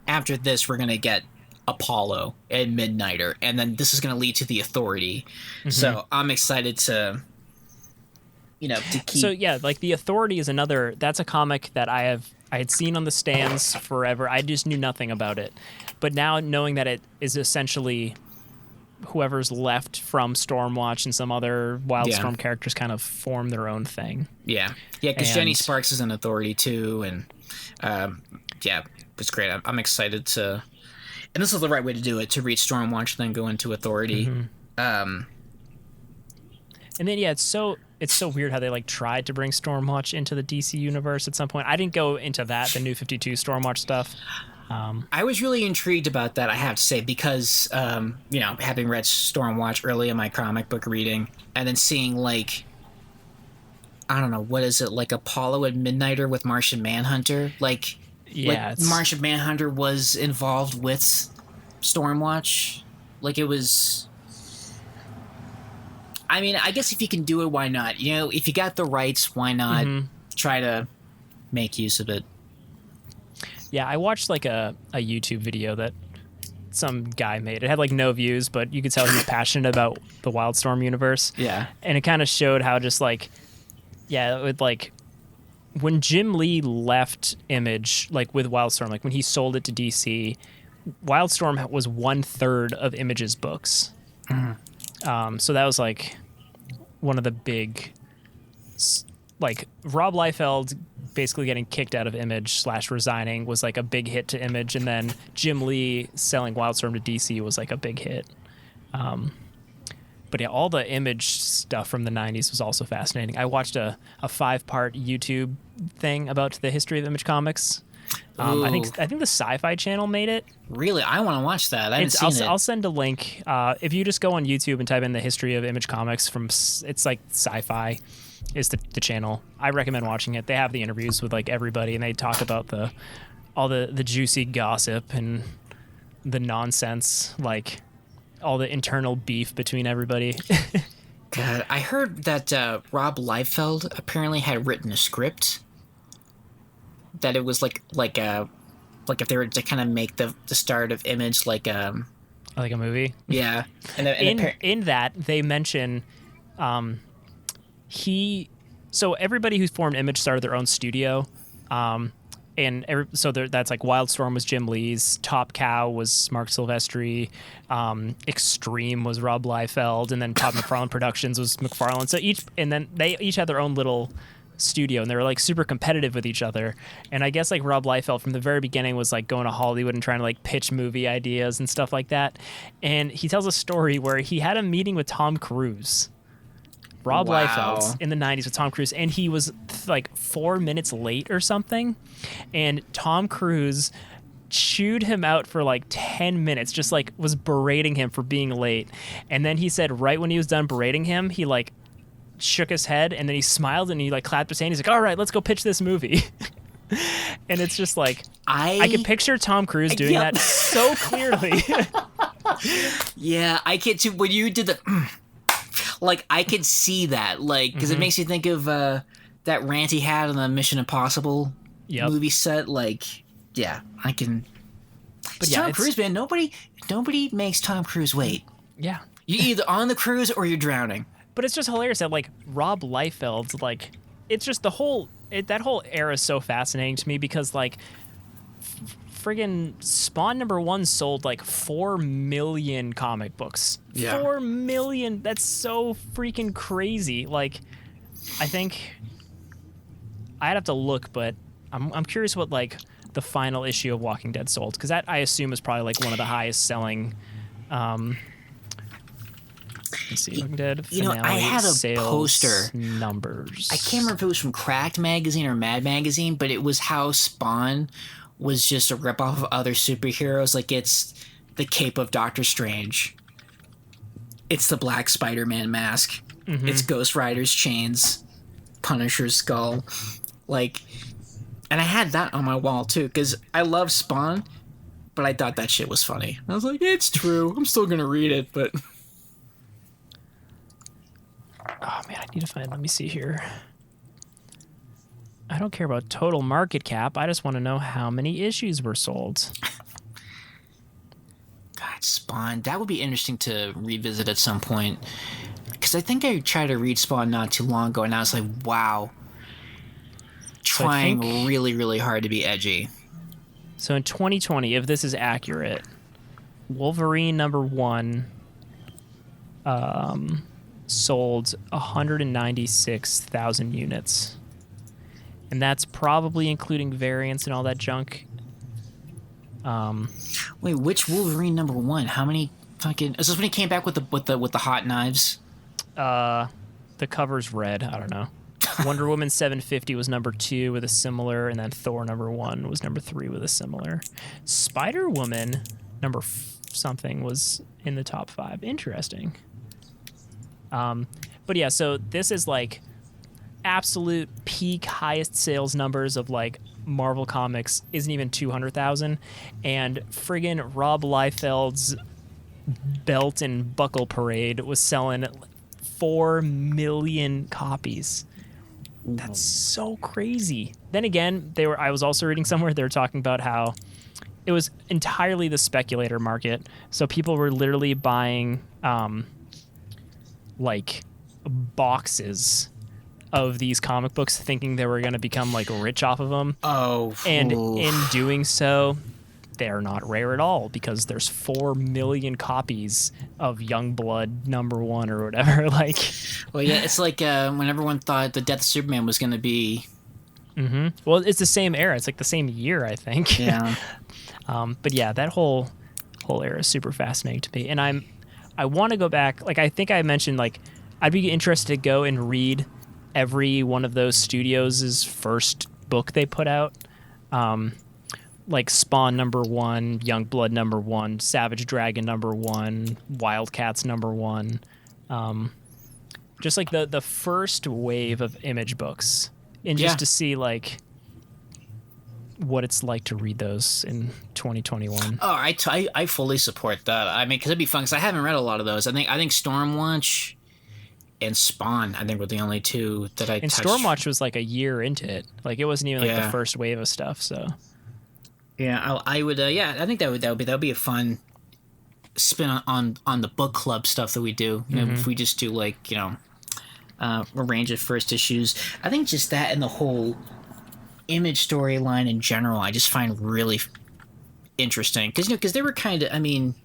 Speaker 1: after this we're gonna get Apollo and Midnighter, and then this is gonna lead to the Authority. So I'm excited to, you know, to keep.
Speaker 2: So yeah, like the Authority is another. That's a comic that I had seen on the stands forever. I just knew nothing about it, but now knowing that it is essentially whoever's left from Stormwatch and some other Wildstorm characters kind of form their own thing.
Speaker 1: Yeah, because Jenny Sparks is an Authority too, and it's great. I'm excited to, and this is the right way to do it, to read Stormwatch, then go into Authority.
Speaker 2: And then it's so weird how they like tried to bring Stormwatch into the DC universe at some point. I didn't go into that, the New 52 Stormwatch stuff.
Speaker 1: I was really intrigued about that, I have to say, because, you know, having read Stormwatch early in my comic book reading, and then seeing, like, I don't know, what is it, like Apollo and Midnighter with Martian Manhunter? Like, Martian Manhunter was involved with Stormwatch. Like, it was... I mean, I guess if you can do it, why not? You know, if you got the rights, why not try to make use of it?
Speaker 2: Yeah, I watched like a YouTube video that some guy made. It had like no views, but you could tell he was passionate about the Wildstorm universe.
Speaker 1: Yeah.
Speaker 2: And it kind of showed how just like, it would like, when Jim Lee left Image, like with Wildstorm, like when he sold it to DC, Wildstorm was 1/3 of Image's books. So that was like one of the big, like Rob Liefeld basically getting kicked out of Image / resigning was like a big hit to Image, and then Jim Lee selling Wildstorm to DC was like a big hit. But yeah, all the Image stuff from the 90s was also fascinating. I watched a 5-part YouTube thing about the history of Image Comics. I think the Sci-Fi Channel made it.
Speaker 1: Really? I want to watch that. I haven't seen it.
Speaker 2: I'll send a link. If you just go on YouTube and type in the history of Image Comics it's like Sci-Fi is the channel. I recommend watching it. They have the interviews with like everybody, and they talk about all the juicy gossip and the nonsense, like all the internal beef between everybody.
Speaker 1: God, I heard that Rob Liefeld apparently had written a script. That it was like if they were to kind of make the start of Image like a
Speaker 2: movie.
Speaker 1: Yeah, and
Speaker 2: in that they mention so everybody who formed Image started their own studio, that's like Wildstorm was Jim Lee's, Top Cow was Mark Silvestri, Extreme was Rob Liefeld, and then Todd McFarlane Productions was McFarlane. So they each had their own little studio, and they were like super competitive with each other. And I guess like Rob Liefeld from the very beginning was like going to Hollywood and trying to like pitch movie ideas and stuff like that. And he tells a story where he had a meeting with Tom Cruise Rob
Speaker 1: Wow.
Speaker 2: Liefeld in the 90s with Tom Cruise, and he was like 4 minutes late or something, and Tom Cruise chewed him out for like 10 minutes, just like was berating him for being late. And then he said right when he was done berating him, he like shook his head and then he smiled and he like clapped his hand. He's like, all right, let's go pitch this movie. And it's just like, I can picture Tom Cruise doing that so clearly.
Speaker 1: Yeah, I can too. When you did the, like, I could see that, like, because it makes you think of that rant he had on the Mission Impossible movie set. Like, yeah, I can. But yeah, Tom Cruise, man, nobody makes Tom Cruise wait.
Speaker 2: Yeah,
Speaker 1: you're either on the cruise or you're drowning.
Speaker 2: But it's just hilarious that like Rob Liefeld's like, it's just that whole era is so fascinating to me because like friggin' Spawn #1 sold like 4 million comic books. Yeah. 4 million. That's so freaking crazy. Like, I think I'd have to look, but I'm curious what like the final issue of Walking Dead sold, because that I assume is probably like one of the highest selling. Let's see, Walking Dead finale,
Speaker 1: I had a poster
Speaker 2: numbers.
Speaker 1: I can't remember if it was from Cracked magazine or Mad magazine, but it was how Spawn was just a ripoff of other superheroes. Like, it's the cape of Doctor Strange, it's the Black Spider-Man mask, it's Ghost Rider's chains, Punisher's skull, like. And I had that on my wall too, because I love Spawn, but I thought that shit was funny. I was like, it's true. I'm still gonna read it, but.
Speaker 2: Oh man, I need to find. Let me see here. I don't care about total market cap. I just want to know how many issues were sold.
Speaker 1: God, Spawn. That would be interesting to revisit at some point, because I think I tried to read Spawn not too long ago, and I was like, wow. Trying really, really hard to be edgy.
Speaker 2: So in 2020, if this is accurate, Wolverine #1 sold 196,000 units. And that's probably including variants and all that junk.
Speaker 1: Wait, which Wolverine #1? How many fucking... Is this when he came back with the hot knives?
Speaker 2: The cover's red. I don't know. Wonder Woman 750 was #2 with a similar, and then Thor #1 was #3 with a similar. Spider-Woman something was in the top 5. Interesting. But yeah, so this is like absolute peak highest sales numbers of like Marvel Comics isn't even 200,000, and friggin' Rob Liefeld's belt and buckle parade was selling 4 million copies. That's so crazy. Then again, I was also reading somewhere they were talking about how it was entirely the speculator market. So people were literally buying like boxes of these comic books thinking they were going to become like rich off of them.
Speaker 1: Oh.
Speaker 2: And in doing so, they're not rare at all, because there's 4 million copies of Youngblood #1 or whatever. Like,
Speaker 1: well, yeah, it's like when everyone thought the Death of Superman was going to be.
Speaker 2: Well, it's the same era. It's like the same year, I think.
Speaker 1: Yeah.
Speaker 2: But yeah, that whole era is super fascinating to me, and I want to go back. Like, I think I mentioned, like, I'd be interested to go and read every one of those studios' first book they put out. Like Spawn #1, Youngblood #1, Savage Dragon #1, Wildcats #1. Just like the first wave of Image books. And just to see like what it's like to read those in 2021.
Speaker 1: Oh, I fully support that. I mean, because it'd be fun, because I haven't read a lot of those. I think Stormwatch and Spawn, I think, were the only two that I touched.
Speaker 2: And Stormwatch was like a year into it. Like, it wasn't even like the first wave of stuff, so...
Speaker 1: Yeah, I would. I think that would be a fun spin on the book club stuff that we do. You know, if we just do like a range of first issues. I think just that and the whole Image storyline in general, I just find really interesting, because they were kind of. I mean,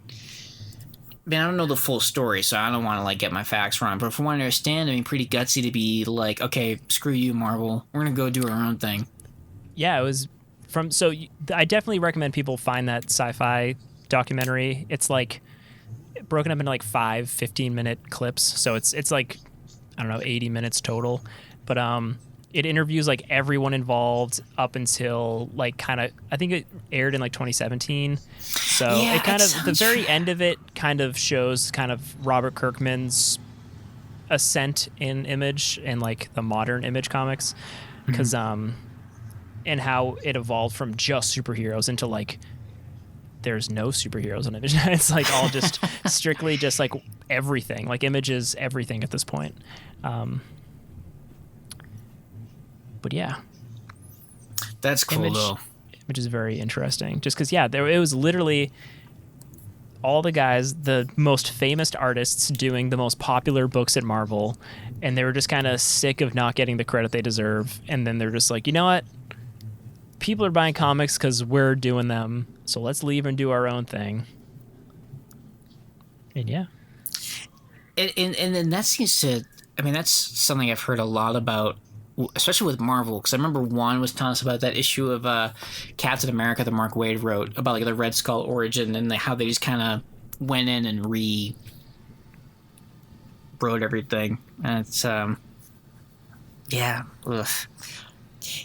Speaker 1: I don't know the full story, so I don't want to like get my facts wrong. But from what I understand, I mean, pretty gutsy to be like, okay, screw you, Marvel, we're gonna go do our own thing.
Speaker 2: Yeah, it was. I definitely recommend people find that sci-fi documentary. It's like broken up into like 5 15-minute clips, so it's like I don't know, 80 minutes total. But it interviews like everyone involved up until like kind of, I think it aired in like 2017. So
Speaker 1: Yeah,
Speaker 2: it kind
Speaker 1: it
Speaker 2: of, the
Speaker 1: sounds
Speaker 2: very end of it kind of shows kind of Robert Kirkman's ascent in Image and like the modern Image comics. Because, and how it evolved from just superheroes into like there's no superheroes on Image. It's like all just strictly just like everything. Like Image is everything at this point. But yeah,
Speaker 1: That's cool though.
Speaker 2: Image is very interesting. Just because, yeah, it was literally all the guys, the most famous artists, doing the most popular books at Marvel, and they were just kind of sick of not getting the credit they deserve. And then they're just like, you know what? People are buying comics because we're doing them, so let's leave and do our own thing. And yeah,
Speaker 1: and that seems to. I mean, that's something I've heard a lot about, especially with Marvel, because I remember Juan was telling us about that issue of Captain America that Mark Waid wrote about like the Red Skull origin and how they just kind of went in and wrote everything. And it's yeah, ugh.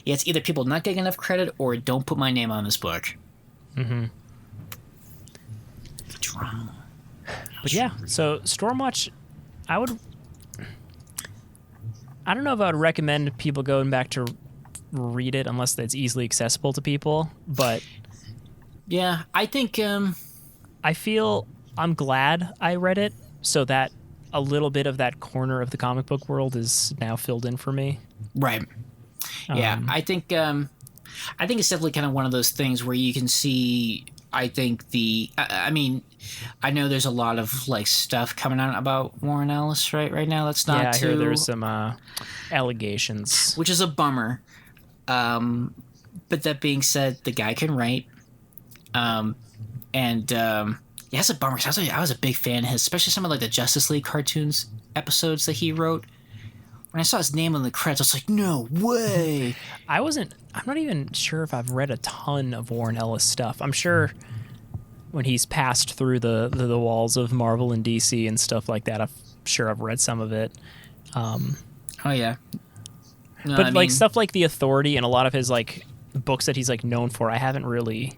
Speaker 1: Yeah, it's either people not getting enough credit or don't put my name on this book.
Speaker 2: Mm-hmm.
Speaker 1: Drama.
Speaker 2: But yeah, so Stormwatch, I don't know if I would recommend people going back to read it unless it's easily accessible to people, but
Speaker 1: yeah, I think
Speaker 2: I feel I'm glad I read it so that a little bit of that corner of the comic book world is now filled in for me.
Speaker 1: right. Yeah, I think it's definitely kind of one of those things where you can see. I think I mean, I know there's a lot of like stuff coming out about Warren Ellis right now. That's not.
Speaker 2: Yeah, I hear there's some allegations,
Speaker 1: which is a bummer. But that being said, the guy can write. Yeah, it's a bummer because I was a big fan of his, especially some of like the Justice League cartoons episodes that he wrote. When I saw his name on the credits, I was like, no way.
Speaker 2: I'm not even sure if I've read a ton of Warren Ellis stuff. I'm sure when he's passed through the walls of Marvel and DC and stuff like that, I'm sure I've read some of it.
Speaker 1: Oh, yeah. No,
Speaker 2: but like stuff like The Authority and a lot of his like books that he's like known for, I haven't really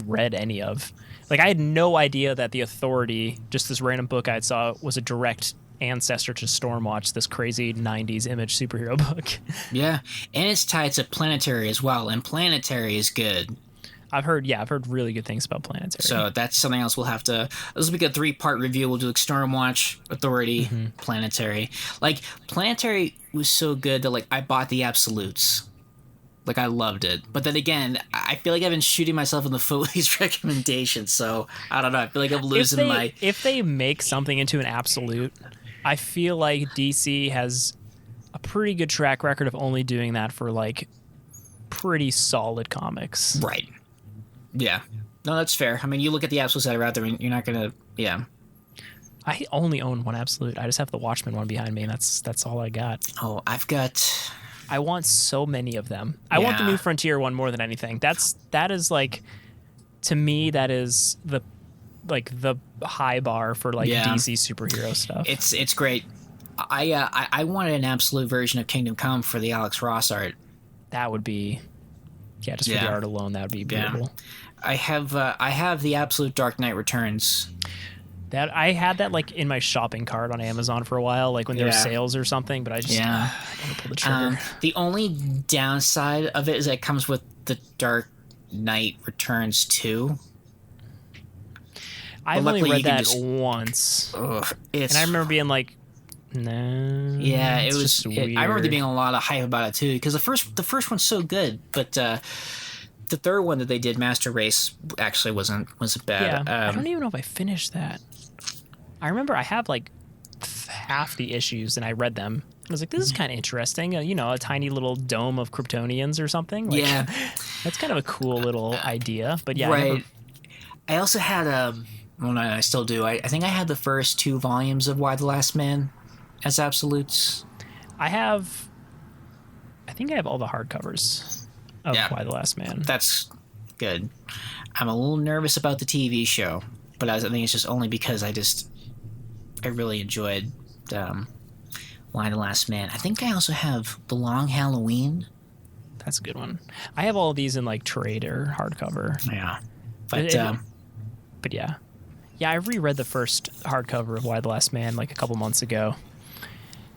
Speaker 2: read any of. Like I had no idea that The Authority, just this random book I saw, was a direct ancestor to Stormwatch, this crazy 90s Image superhero book.
Speaker 1: Yeah, and it's tied to Planetary as well, and Planetary is good.
Speaker 2: I've heard really good things about Planetary.
Speaker 1: So that's something else we'll have to. This will be a 3-part review. We'll do like Stormwatch, Authority, Planetary. Like Planetary was so good that like I bought the absolutes. Like I loved it, but then again, I feel like I've been shooting myself in the foot with these recommendations. So I don't know. I feel like I'm losing my.
Speaker 2: If they make something into an absolute, I feel like DC has a pretty good track record of only doing that for like pretty solid comics.
Speaker 1: Right. Yeah. No, that's fair. I mean, you look at the absolutes that are out there, and you're not gonna. Yeah.
Speaker 2: I only own one absolute. I just have the Watchmen one behind me, and that's all I got.
Speaker 1: Oh, I've got.
Speaker 2: I want so many of them. I want the New Frontier one more than anything. That is like, to me, that is the high bar for like DC superhero stuff.
Speaker 1: It's great. I wanted an absolute version of Kingdom Come for the Alex Ross art.
Speaker 2: That would be, just for the art alone, that would be beautiful.
Speaker 1: Yeah. I have the absolute Dark Knight Returns.
Speaker 2: That I had that like in my shopping cart on Amazon for a while, like when there were sales or something, but I just I don't pull the trigger.
Speaker 1: The only downside of it is that it comes with the Dark Knight Returns 2.
Speaker 2: I've only read that once, and I remember being like, "No."
Speaker 1: Yeah, it was.
Speaker 2: Weird.
Speaker 1: I remember there being a lot of hype about it too, because the first one's so good, but the third one that they did, Master Race, actually wasn't bad.
Speaker 2: Yeah, I don't even know if I finished that. I remember I have like half the issues, and I read them. I was like, "This is kind of interesting." A tiny little dome of Kryptonians or something. Like,
Speaker 1: yeah,
Speaker 2: that's kind of a cool little idea. But yeah,
Speaker 1: right. I also had well, no, I still do. I think I had the first 2 volumes of Y the Last Man as absolutes.
Speaker 2: I think I have all the hardcovers of Y the Last Man.
Speaker 1: That's good. I'm a little nervous about the TV show, but I think it's just only because I really enjoyed Y the Last Man. I think I also have The Long Halloween.
Speaker 2: That's a good one. I have all of these in like trade or hardcover.
Speaker 1: Yeah. But
Speaker 2: but yeah. Yeah, I reread the first hardcover of Y the Last Man like a couple months ago.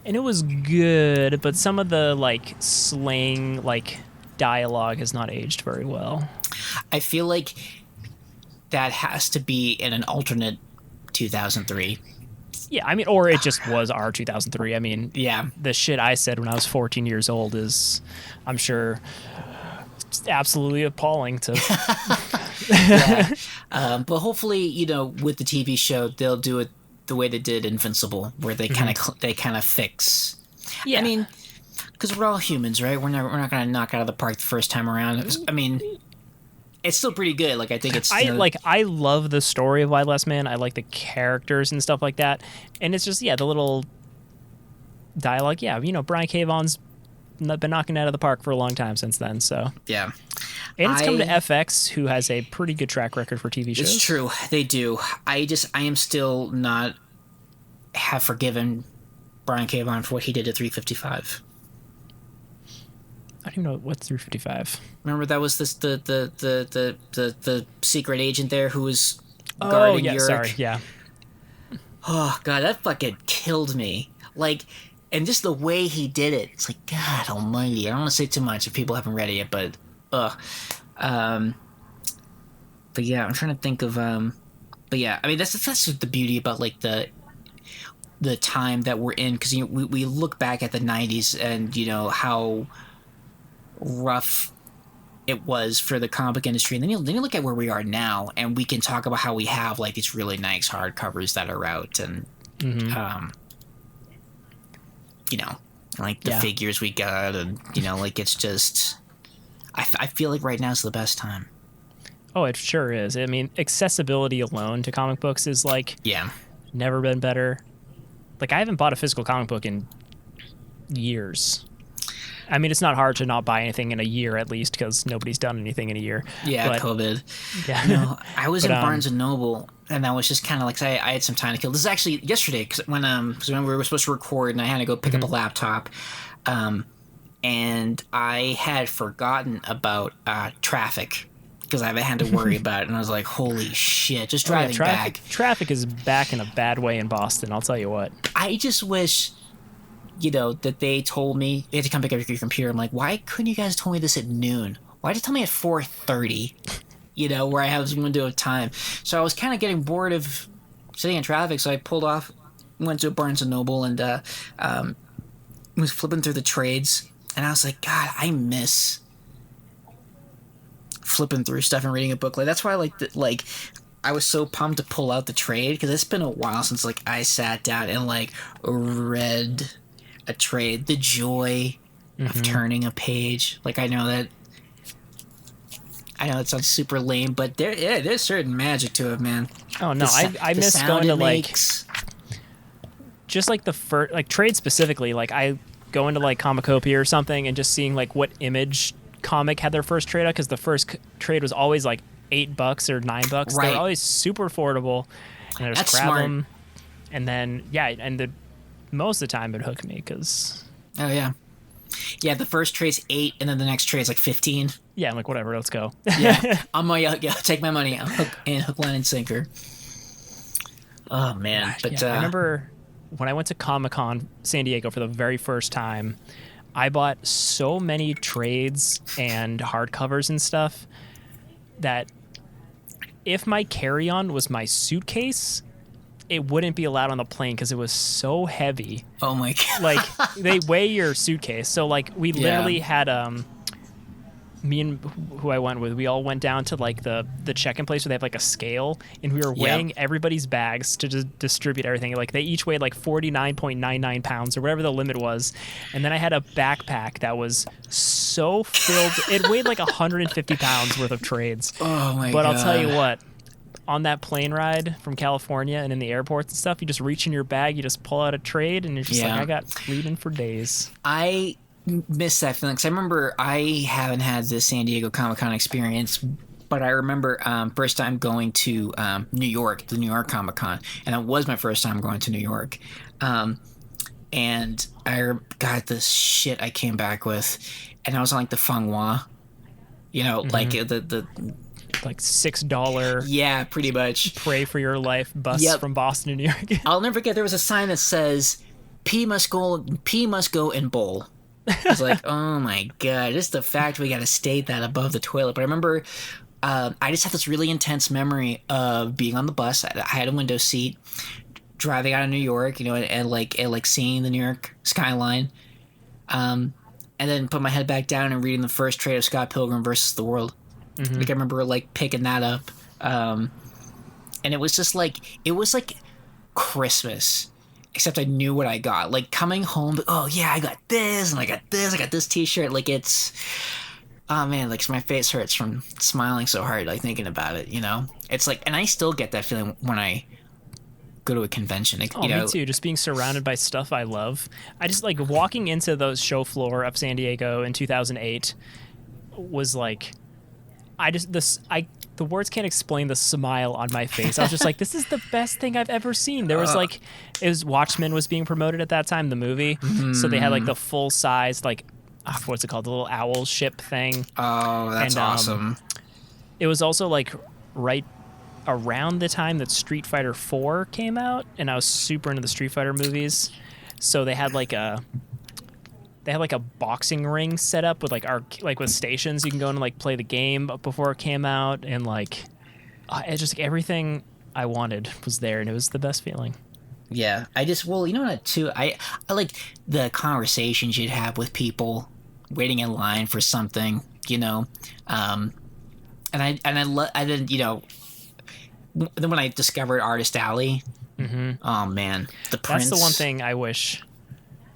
Speaker 2: And it was good, but some of the like slang, like dialogue has not aged very well.
Speaker 1: I feel like that has to be in an alternate 2003.
Speaker 2: Yeah, I mean, or it just was our 2003. I mean,
Speaker 1: Yeah.
Speaker 2: the shit I said when I was 14 years old is, I'm sure, absolutely appalling to.
Speaker 1: Yeah. But hopefully, you know, with the TV show, they'll do it the way they did Invincible, where they kind of fix.
Speaker 2: Yeah.
Speaker 1: I mean, because we're all humans, right? We're not gonna knock out of the park the first time around. I mean, it's still pretty good. Like I think it's.
Speaker 2: I love the story of Y the Last Man. I like the characters and stuff like that, and it's just the little dialogue. Yeah, you know, Brian K. Vaughan's been knocking it out of the park for a long time since then. So
Speaker 1: yeah.
Speaker 2: And it's come to FX, who has a pretty good track record for TV shows.
Speaker 1: It's true. They do. I am still not have forgiven Brian K. Vaughan for what he did at 355.
Speaker 2: I don't even know what's 355.
Speaker 1: Remember that was the secret agent there who was guarding York?
Speaker 2: Sorry, yeah.
Speaker 1: Oh god, that fucking killed me. Like, and just the way he did it. It's like, God almighty. I don't want to say too much if people haven't read it yet, but but yeah, I'm trying to think of but yeah, I mean that's just the beauty about like the time that we're in, because you know, we look back at the 90s and you know how rough it was for the comic book industry, and then you look at where we are now, and we can talk about how we have like these really nice hardcovers that are out, and you know, like the figures we got, and you know, like it's just I feel like right now is the best time.
Speaker 2: Oh, it sure is. I mean, accessibility alone to comic books is like never been better. Like, I haven't bought a physical comic book in years. I mean, it's not hard to not buy anything in a year, at least, because nobody's done anything in a year.
Speaker 1: Yeah, but, COVID.
Speaker 2: Yeah.
Speaker 1: No, I was in Barnes & Noble, and I was just kind of like, I had some time to kill. This is actually yesterday, because when we were supposed to record, and I had to go pick up a laptop, and I had forgotten about traffic, because I haven't had to worry about it, and I was like, holy shit, just driving back.
Speaker 2: Traffic is back in a bad way in Boston, I'll tell you what.
Speaker 1: I just wish, you know, that they told me, they had to come pick up your computer. I'm like, why couldn't you guys tell me this at noon? Why did you tell me at 4:30? You know, where I have this window of time. So I was kind of getting bored of sitting in traffic, so I pulled off, went to Barnes & Noble, and was flipping through the trades, and I was like, God, I miss flipping through stuff and reading a book. Like, that's why I was so pumped to pull out the trade, because it's been a while since like I sat down and like read a trade. The joy of turning a page. Like, I know it sounds super lame, but there's certain magic to it, man.
Speaker 2: Oh no, I miss going to like just like the first, like trade specifically. Like I go into like Comicopia or something and just seeing like what Image comic had their first trade out, because the first trade was always like $8 or $9.
Speaker 1: Right.
Speaker 2: They're always super affordable, and I just grab
Speaker 1: smart.
Speaker 2: them, and then most of the time it hooked me because
Speaker 1: the first trade's 8 and then the next trade's like 15.
Speaker 2: Yeah, I'm like, whatever, let's go.
Speaker 1: I'm like, take my money, hook, line, and sinker. Oh man, but
Speaker 2: I remember when I went to Comic-Con San Diego for the very first time, I bought so many trades and hardcovers and stuff that if my carry-on was my suitcase, it wouldn't be allowed on the plane because it was so heavy.
Speaker 1: Oh my God.
Speaker 2: Like, they weigh your suitcase. So, like, we literally had me and who I went with, we all went down to like the check-in place where they have like a scale, and we were weighing everybody's bags to just distribute everything. Like they each weighed like 49.99 pounds or whatever the limit was. And then I had a backpack that was so filled, it weighed like 150 pounds worth of trades.
Speaker 1: Oh my God.
Speaker 2: But I'll tell you what, on that plane ride from California and in the airports and stuff, you just reach in your bag, you just pull out a trade, and you're just like, I got reading for days.
Speaker 1: I miss that feeling, because I remember I haven't had the San Diego Comic-Con experience, but I remember first time going to New York, the New York Comic-Con, and it was my first time going to New York. and I got this shit I came back with, and I was on like the Fanghua, like the
Speaker 2: Like $6
Speaker 1: yeah, pretty much.
Speaker 2: pray for your life bus
Speaker 1: Yep.
Speaker 2: from Boston to New York.
Speaker 1: I'll never forget. There was a sign that says Pee must go in bowl. It's like, oh my god, just the fact we got to state that above the toilet. But I remember, I just had this really intense memory of being on the bus. I had a window seat, driving out of New York, and seeing the New York skyline, and then put my head back down and reading the first trade of Scott Pilgrim versus the World. Like I remember like picking that up, and it was just like Christmas. Except I knew what I got. Like coming home, oh yeah, I got this, and I got this T-shirt. Like it's, oh man, like my face hurts from smiling so hard, like thinking about it. It's like, and I still get that feeling when I go to a convention. Like,
Speaker 2: me too. Just being surrounded by stuff I love. I just like walking into those show floor of San Diego in 2008 was like, the words can't explain the smile on my face. I was just like, this is the best thing I've ever seen. There was Watchmen was being promoted at that time, the movie. So they had like the full size, like, what's it called? The little owl ship thing.
Speaker 1: Oh, that's awesome.
Speaker 2: It was also like right around the time that Street Fighter 4 came out, and I was super into the Street Fighter movies. So they had like a boxing ring set up with with stations you can go and like play the game before it came out, and like it's just everything I wanted was there, and it was the best feeling.
Speaker 1: Yeah, what too? I like the conversations you'd have with people waiting in line for something, and I then then when I discovered Artist Alley, oh man, the Prince.
Speaker 2: That's the one thing I wish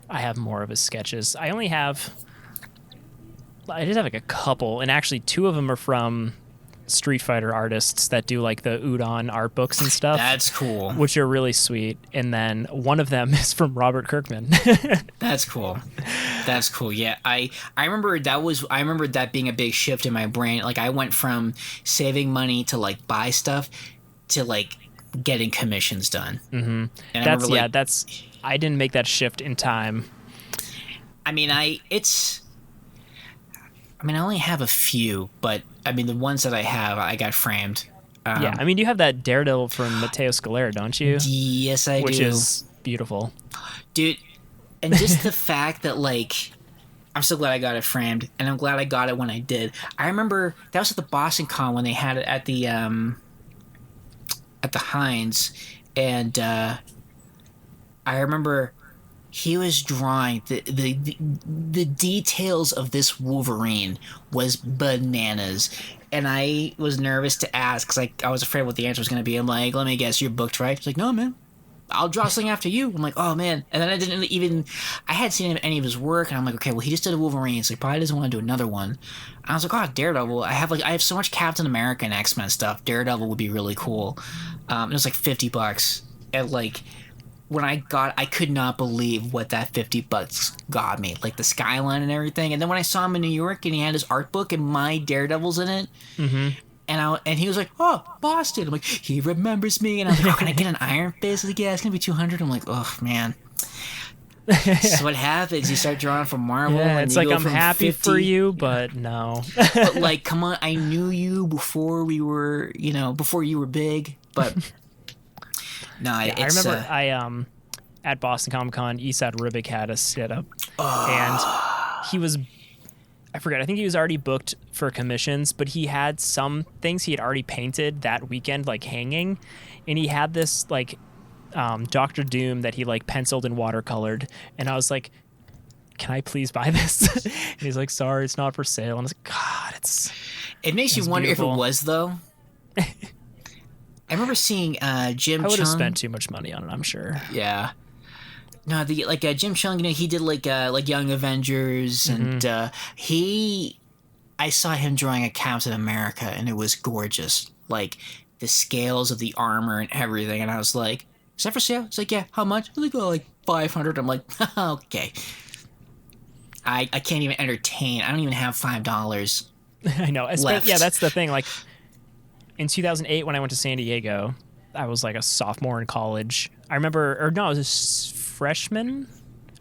Speaker 2: I have more of his sketches. I just have like a couple, and actually 2 of them are from Street Fighter artists that do like the Udon art books and stuff.
Speaker 1: That's cool.
Speaker 2: Which are really sweet. And then one of them is from Robert Kirkman.
Speaker 1: That's cool. That's cool. Yeah, I remember that being a big shift in my brain. Like I went from saving money to like buy stuff to like getting commissions done.
Speaker 2: Mm-hmm. And I didn't make that shift in time.
Speaker 1: I mean, I only have a few, but I mean, the ones that I have, I got framed.
Speaker 2: Yeah, I mean, you have that Daredevil from Matteo Scalera, don't you?
Speaker 1: Yes, I do.
Speaker 2: Which is beautiful.
Speaker 1: Dude, and just the fact that, like, I'm so glad I got it framed, and I'm glad I got it when I did. I remember, that was at the Boston Con when they had it at the Heinz, and I remember he was drawing the details of this Wolverine was bananas, and I was nervous to ask because I was afraid what the answer was going to be. I'm like, let me guess, you're booked, right? He's like, no, man, I'll draw something after you. I'm like, oh man, and then I hadn't seen any of his work, and I'm like, okay, well, he just did a Wolverine, so he probably doesn't want to do another one. And I was like, oh, Daredevil. I have so much Captain America and X-Men stuff. Daredevil would be really cool. It was like $50, and like. When I could not believe what that $50 got me, like the skyline and everything. And then when I saw him in New York and he had his art book and my Daredevil's in it, and he was like, "Oh, Boston." I'm like, he remembers me, and I'm like, "Oh, can I get an Iron Fist?" He's like, "Yeah, it's gonna be $200." I'm like, "Oh man." So what happens? You start drawing from Marvel.
Speaker 2: Yeah,
Speaker 1: and
Speaker 2: it's
Speaker 1: you
Speaker 2: like
Speaker 1: go
Speaker 2: I'm
Speaker 1: from
Speaker 2: happy
Speaker 1: 50,
Speaker 2: for you, but no.
Speaker 1: But like, come on, I knew you before we were, before you were big, but. No,
Speaker 2: I remember at Boston Comic Con, Esad Ribic had us set up, and he was, I forget, I think he was already booked for commissions, but he had some things he had already painted that weekend, like hanging, and he had this like Doctor Doom that he like penciled and watercolored, and I was like, can I please buy this? And he's like, sorry, it's not for sale. And I was like, God,
Speaker 1: it makes you wonder beautiful. If it was though. I remember seeing Jim Chung.
Speaker 2: I would have spent too much money on it, I'm sure.
Speaker 1: Yeah. No, Jim Chung, he did like Young Avengers, and I saw him drawing a Captain America, and it was gorgeous. Like the scales of the armor and everything, and I was like, "Is that for sale?" It's like, "Yeah, how much?" I was like, "Oh, like $500." I'm like, "Okay." I can't even entertain. I don't even have $5.
Speaker 2: I know.
Speaker 1: Left.
Speaker 2: Yeah, that's the thing. Like. In 2008, when I went to San Diego, I was like a sophomore in college. I remember, I was a freshman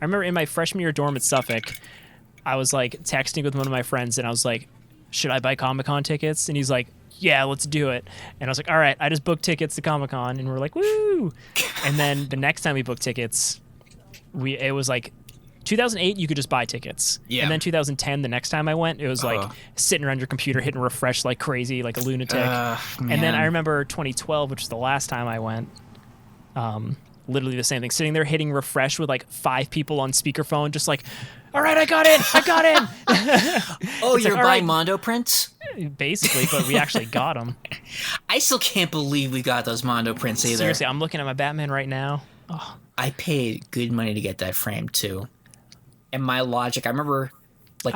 Speaker 2: I remember in my freshman year dorm at Suffolk, I was like texting with one of my friends, and I was like, should I buy Comic-Con tickets? And he's like, yeah, let's do it. And I was like, all right, I just booked tickets to Comic-Con, and we're like, woo. And then the next time we booked tickets, it was like 2008, you could just buy tickets.
Speaker 1: Yeah.
Speaker 2: And then 2010, the next time I went, it was like sitting around your computer, hitting refresh like crazy, like a lunatic. And then I remember 2012, which was the last time I went, literally the same thing, sitting there hitting refresh with like 5 people on speakerphone, just like, all right, I got in.
Speaker 1: Oh, you're
Speaker 2: like,
Speaker 1: buying
Speaker 2: right.
Speaker 1: Mondo prints?
Speaker 2: Basically, but we actually got them.
Speaker 1: I still can't believe we got those Mondo prints either.
Speaker 2: Seriously, I'm looking at my Batman right now. Oh.
Speaker 1: I paid good money to get that frame too. And my logic, I remember, like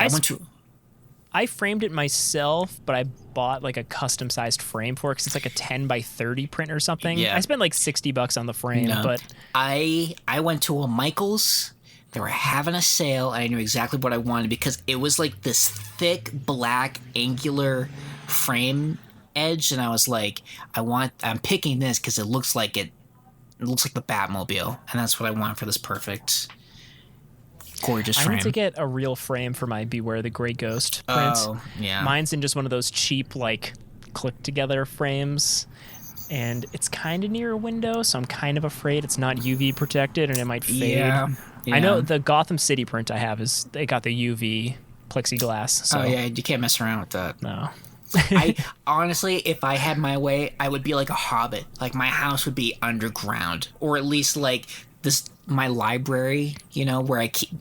Speaker 2: I framed it myself, but I bought like a custom sized frame for it because it's like a 10 by 30 print or something.
Speaker 1: Yeah.
Speaker 2: I spent like $60 on the frame, but
Speaker 1: I went to a Michael's. They were having a sale, and I knew exactly what I wanted because it was like this thick, black, angular frame edge, and I was like, I'm picking this because it looks like the Batmobile, and that's what I want for this perfect, gorgeous frame.
Speaker 2: I need to get a real frame for my Beware the Grey Ghost print.
Speaker 1: Oh, yeah.
Speaker 2: Mine's in just one of those cheap, like, click-together frames, and it's kind of near a window, so I'm kind of afraid it's not UV protected and it might fade.
Speaker 1: Yeah.
Speaker 2: I know the Gotham City print I have they got the UV plexiglass. So.
Speaker 1: Oh, yeah, you can't mess around with that.
Speaker 2: No.
Speaker 1: I honestly, if I had my way, I would be like a hobbit. Like my house would be underground, or at least like my library, where I keep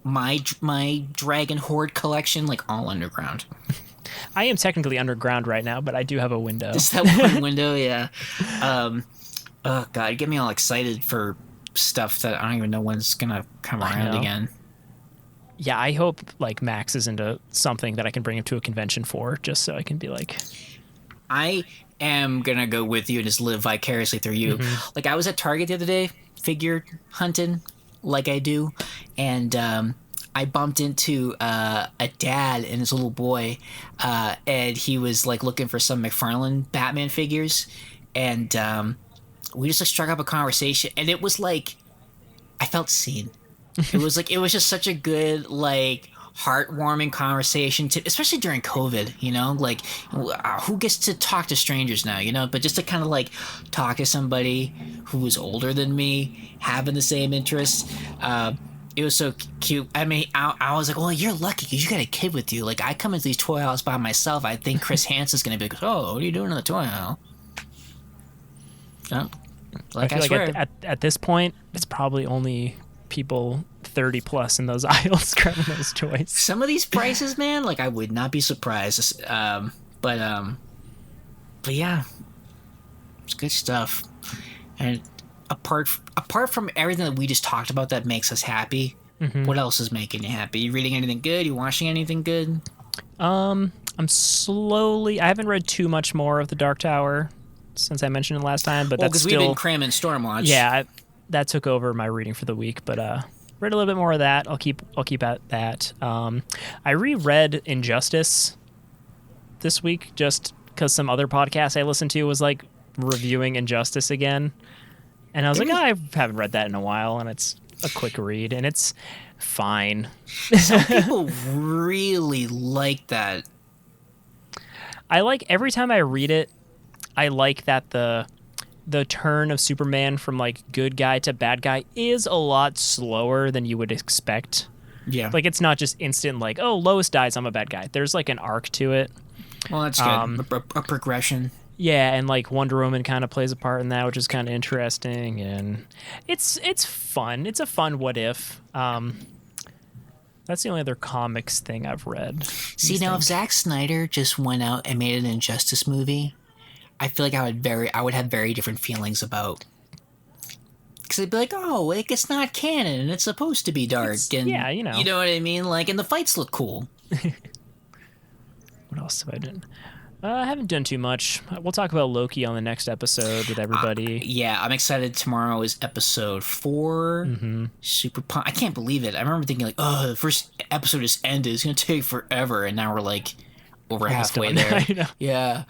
Speaker 1: my Dragon Horde collection, like all underground.
Speaker 2: I am technically underground right now, but I do have a window.
Speaker 1: Just that one window, yeah. Oh God, get me all excited for stuff that I don't even know when it's gonna come around again.
Speaker 2: Yeah, I hope like Max is into something that I can bring him to a convention for, just so I can be like,
Speaker 1: I am gonna go with you and just live vicariously through you. Mm-hmm. Like I was at Target the other day, figure hunting, like I do, and I bumped into a dad and his little boy, and he was like looking for some McFarlane Batman figures, and we just like struck up a conversation, and it was like I felt seen. It was just such a good, like, heartwarming conversation, especially during COVID, like, who gets to talk to strangers now, but just to kind of, like, talk to somebody who was older than me, having the same interests, it was so cute. I mean, I was like, well, you're lucky because you got a kid with you. Like, I come into these toy houses by myself. I think Chris Hansen's going to be like, oh, what are you doing in the toy house? Oh, like, I swear.
Speaker 2: Like at this point, it's probably only people 30 plus in those aisles grabbing those toys.
Speaker 1: Some of these prices, man, like I would not be surprised. But yeah, it's good stuff. And apart from everything that we just talked about that makes us happy, what else is making you happy? You reading anything good? You watching anything good?
Speaker 2: I haven't read too much more of The Dark Tower since I mentioned it last time, but that's still,
Speaker 1: because we've been cramming Stormwatch.
Speaker 2: Yeah, that took over my reading for the week, but read a little bit more of that. I'll keep at that. I reread Injustice this week just because some other podcast I listened to was like reviewing Injustice again, and I was like, I haven't read that in a while, and it's a quick read, and it's fine.
Speaker 1: Some people really like that.
Speaker 2: I like every time I read it. I like that the turn of Superman from like good guy to bad guy is a lot slower than you would expect. Yeah. Like it's not just instant like, oh, Lois dies, I'm a bad guy. There's like an arc to it.
Speaker 1: Well, that's good. A progression.
Speaker 2: Yeah, and like Wonder Woman kind of plays a part in that, which is kind of interesting, and it's fun. It's a fun what if. That's the only other comics thing I've read.
Speaker 1: See, now if Zack Snyder just went out and made an Injustice movie, I feel like I would have very different feelings about, because I'd be like, oh, like it's not canon and it's supposed to be dark, and
Speaker 2: yeah,
Speaker 1: you know what I mean, like, and the fights look cool.
Speaker 2: What else have I done? I haven't done too much. We'll talk about Loki on the next episode with everybody.
Speaker 1: Yeah, I'm excited. Tomorrow is episode 4. Super pumped. I can't believe it. I remember thinking like, oh, the first episode just ended. It's gonna take forever, and now we're like over halfway there.
Speaker 2: I know.
Speaker 1: Yeah.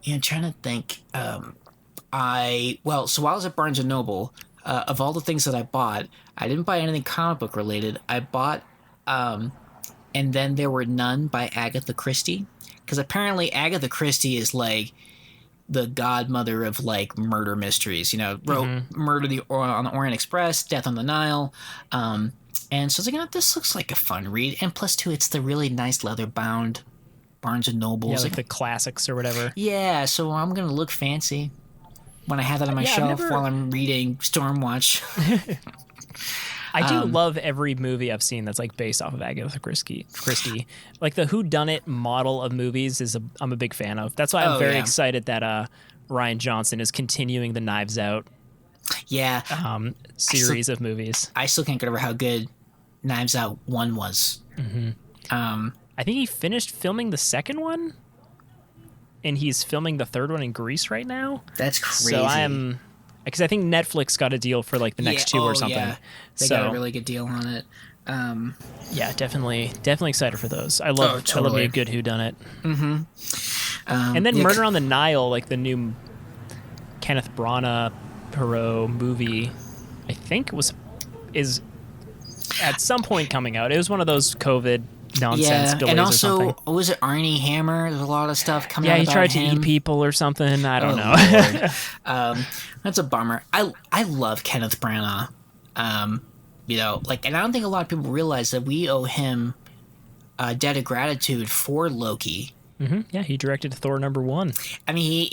Speaker 1: Yeah, I'm trying to think. So while I was at Barnes & Noble, of all the things that I bought, I didn't buy anything comic book related. I bought And Then There Were None by Agatha Christie, because apparently Agatha Christie is like the godmother of like murder mysteries. You know, wrote Murder on the Orient Express, Death on the Nile. And so I was like, this looks like a fun read. And plus, too, it's the really nice leather-bound Barnes & Nobles.
Speaker 2: Yeah, like the classics or whatever.
Speaker 1: Yeah, so I'm going to look fancy when I have that on my shelf while I'm reading Stormwatch.
Speaker 2: I do love every movie I've seen that's like based off of Agatha Christie. Like the whodunit model of movies I'm a big fan of. That's why I'm very excited that Rian Johnson is continuing the Knives Out series of movies.
Speaker 1: I still can't get over how good Knives Out 1 was.
Speaker 2: I think he finished filming the second one, and he's filming the third one in Greece right now.
Speaker 1: That's crazy.
Speaker 2: So because I think Netflix got a deal for like the next two or something. Yeah.
Speaker 1: They got a really good deal on it.
Speaker 2: Yeah, definitely excited for those. I love a good whodunit. And then Murder on the Nile, like the new Kenneth Branagh Perot movie, I think is at some point coming out. It was one of those COVID nonsense delays
Speaker 1: and
Speaker 2: or
Speaker 1: also,
Speaker 2: something.
Speaker 1: was it Arnie Hammer? There's a lot of stuff coming out
Speaker 2: Yeah, he
Speaker 1: about
Speaker 2: tried
Speaker 1: him.
Speaker 2: to eat people or something. I don't know.
Speaker 1: Lord. That's a bummer. I love Kenneth Branagh. You know, like, and I don't think a lot of people realize that we owe him a debt of gratitude for Loki.
Speaker 2: Yeah, he directed Thor #1.
Speaker 1: I mean,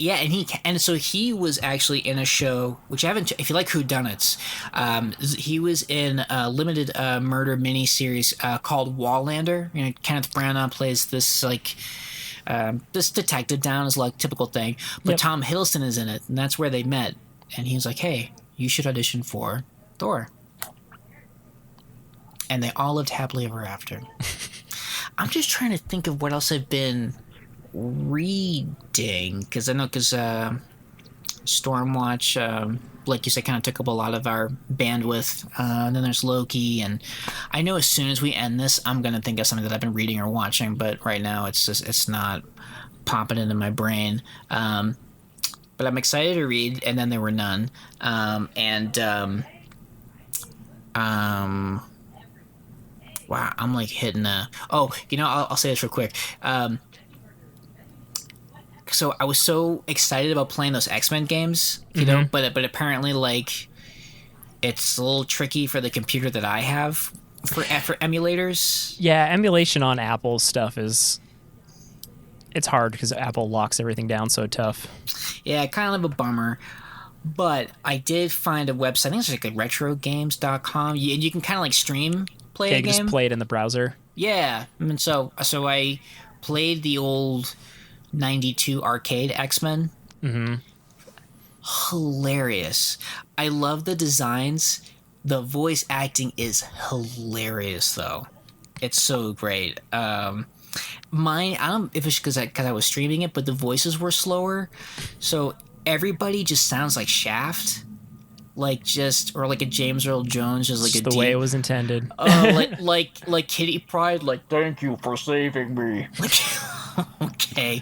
Speaker 1: so he was actually in a show which I haven't. If you like whodunits, he was in a limited murder miniseries called Wallander. You know, Kenneth Branagh plays this like this detective down as like typical thing, but Tom Hiddleston is in it, and that's where they met. And he was like, "Hey, you should audition for Thor." And they all lived happily ever after. I'm just trying to think of what else I've been reading, because Stormwatch, like you said, kind of took up a lot of our bandwidth. And then there's Loki, and I know as soon as we end this, I'm gonna think of something that I've been reading or watching, but right now it's not popping into my brain. But I'm excited to read And Then There Were None. Wow, I'm like hitting I'll say this real quick. So I was so excited about playing those X-Men games, you know, but apparently like it's a little tricky for the computer that I have for emulators.
Speaker 2: Yeah, emulation on Apple stuff it's hard because Apple locks everything down so tough.
Speaker 1: Yeah, kind of a bummer. But I did find a website. I think it's like a retrogames.com. You can kind of like play a game.
Speaker 2: Just play it in the browser.
Speaker 1: Yeah, I mean, so I played the old 92 arcade X-Men. Hilarious. I love the designs. The voice acting is hilarious, though. It's so great. Mine, I don't know if it's because I was streaming it, but the voices were slower, so everybody just sounds like Shaft, or like a James Earl Jones, just
Speaker 2: the way it was intended.
Speaker 1: like Kitty Pryde, like, thank you for saving me. Like, okay,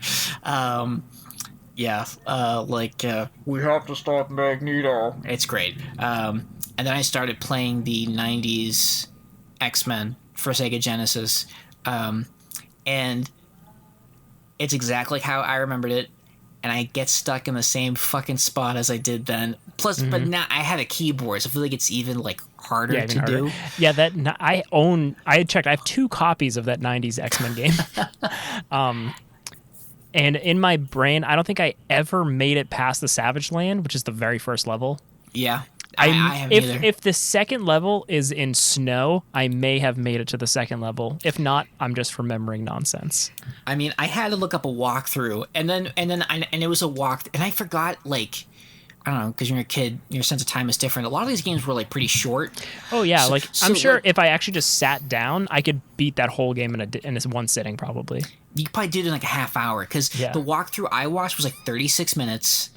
Speaker 1: we have to stop Magneto. It's great. And then I started playing the '90s X-Men for Sega Genesis, and it's exactly how I remembered it. And I get stuck in the same fucking spot as I did then. Plus, but now I have a keyboard, so I feel like it's even like harder to do.
Speaker 2: Yeah, I checked. I have 2 copies of that '90s X-Men game. And in my brain, I don't think I ever made it past the Savage Land, which is the very first level.
Speaker 1: Yeah. I haven't either.
Speaker 2: If the second level is in snow, I may have made it to the second level. If not, I'm just remembering nonsense.
Speaker 1: I mean, I had to look up a walkthrough, and it was a walk, and I forgot, like, I don't know, because you're a kid, your sense of time is different. A lot of these games were like pretty short.
Speaker 2: Oh yeah, I'm sure if I actually just sat down, I could beat that whole game in one sitting probably.
Speaker 1: You could probably do it in like a half hour, because the walkthrough I watched was like 36 minutes.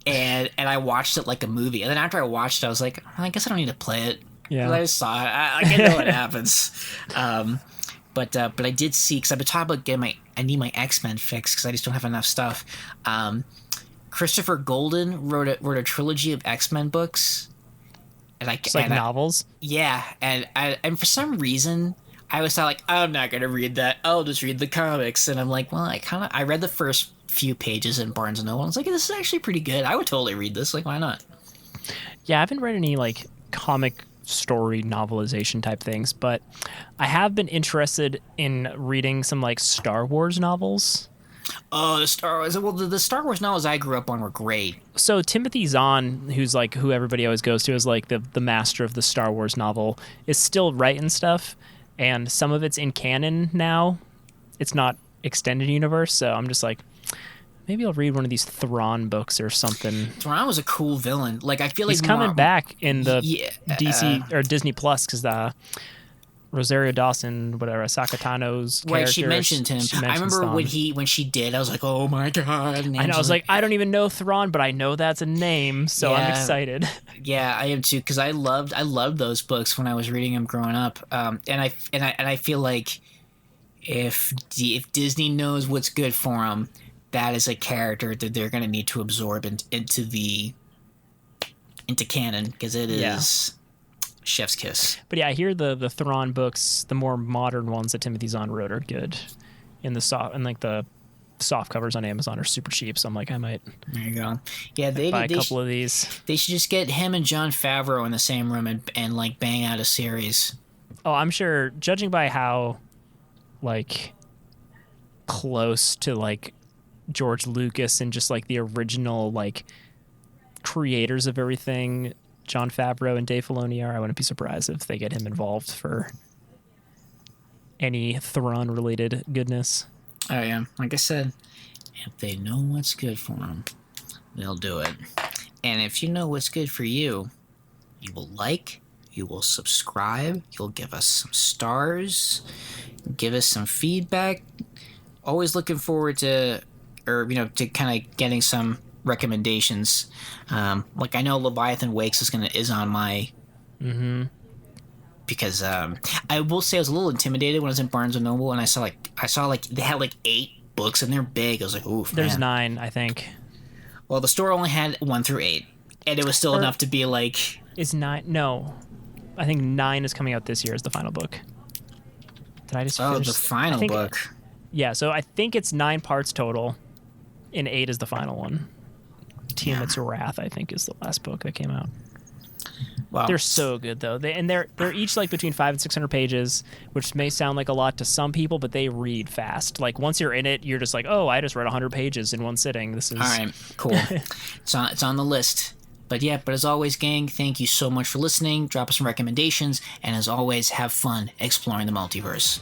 Speaker 1: And I watched it like a movie. And then after I watched it, I was like, I guess I don't need to play it. Yeah. I just saw it. I know what happens. But I did see, because I've been talking about getting I need my X-Men fixed because I just don't have enough stuff. Christopher Golden wrote a trilogy of X-Men books. And
Speaker 2: Just like novels.
Speaker 1: Yeah, and for some reason I was like, I'm not gonna read that. I'll just read the comics. And I'm like, well, I read the first few pages in Barnes and Noble. I was like, this is actually pretty good. I would totally read this. Like, why not?
Speaker 2: Yeah, I haven't read any like comic story novelization type things, but I have been interested in reading some like Star Wars novels.
Speaker 1: Oh, the Star Wars. Well, the Star Wars novels I grew up on were great.
Speaker 2: So Timothy Zahn, who's like who everybody always goes to as like the master of the Star Wars novel, is still writing stuff, and some of it's in canon now. It's not extended universe, so I'm just like, maybe I'll read one of these Thrawn books or something.
Speaker 1: Thrawn was a cool villain. Like, I feel like
Speaker 2: he's coming back in the DC or Disney Plus because the Rosario Dawson, whatever, Asaka Tano's character.
Speaker 1: Right, she mentioned him. I remember
Speaker 2: Thrawn.
Speaker 1: when she did, I was like, oh my god. And
Speaker 2: I know, I was like, I don't even know Thrawn, but I know that's a name, so I'm excited.
Speaker 1: Yeah, I am too, because I loved those books when I was reading them growing up. And I feel like if Disney knows what's good for them, that is a character that they're going to need to absorb into canon, because it is chef's kiss.
Speaker 2: But yeah, I hear the Thrawn books, the more modern ones that Timothy Zahn wrote, are good. The soft covers on Amazon are super cheap, so I'm like, I might.
Speaker 1: There you go. Yeah,
Speaker 2: buy a couple of these.
Speaker 1: They should just get him and Jon Favreau in the same room and like bang out a series.
Speaker 2: Oh, I'm sure, judging by how like close to like George Lucas and just like the original like creators of everything Jon Favreau and Dave Filoni are, I wouldn't be surprised if they get him involved for any Thrawn related goodness.
Speaker 1: Oh yeah, like I said, if they know what's good for them, they'll do it. And if you know what's good for you, you will like, you will subscribe, you'll give us some stars, give us some feedback. Always looking forward to kind of getting some recommendations. Like, I know Leviathan Wakes is on my because I will say I was a little intimidated when I was in Barnes and Noble and I saw they had like 8 books and they're big. I was like, oof.
Speaker 2: There's
Speaker 1: man.
Speaker 2: 9, I think.
Speaker 1: Well, the store only had 1 through 8, and it was still enough to be like.
Speaker 2: Is 9? No, I think 9 is coming out this year as the final book. Did I just?
Speaker 1: Finish? The final book.
Speaker 2: Yeah, so I think it's 9 parts total, and 8 is the final one. Tiamat's Wrath, I think, is the last book that came out. Wow. They're so good though. They're each like between 500 and 600 pages, which may sound like a lot to some people, but they read fast. Like, once you're in it, you're just like, oh, I just read 100 pages in one sitting. This is
Speaker 1: all right. Cool. It's on the list. But as always, gang, thank you so much for listening. Drop us some recommendations, and as always, have fun exploring the multiverse.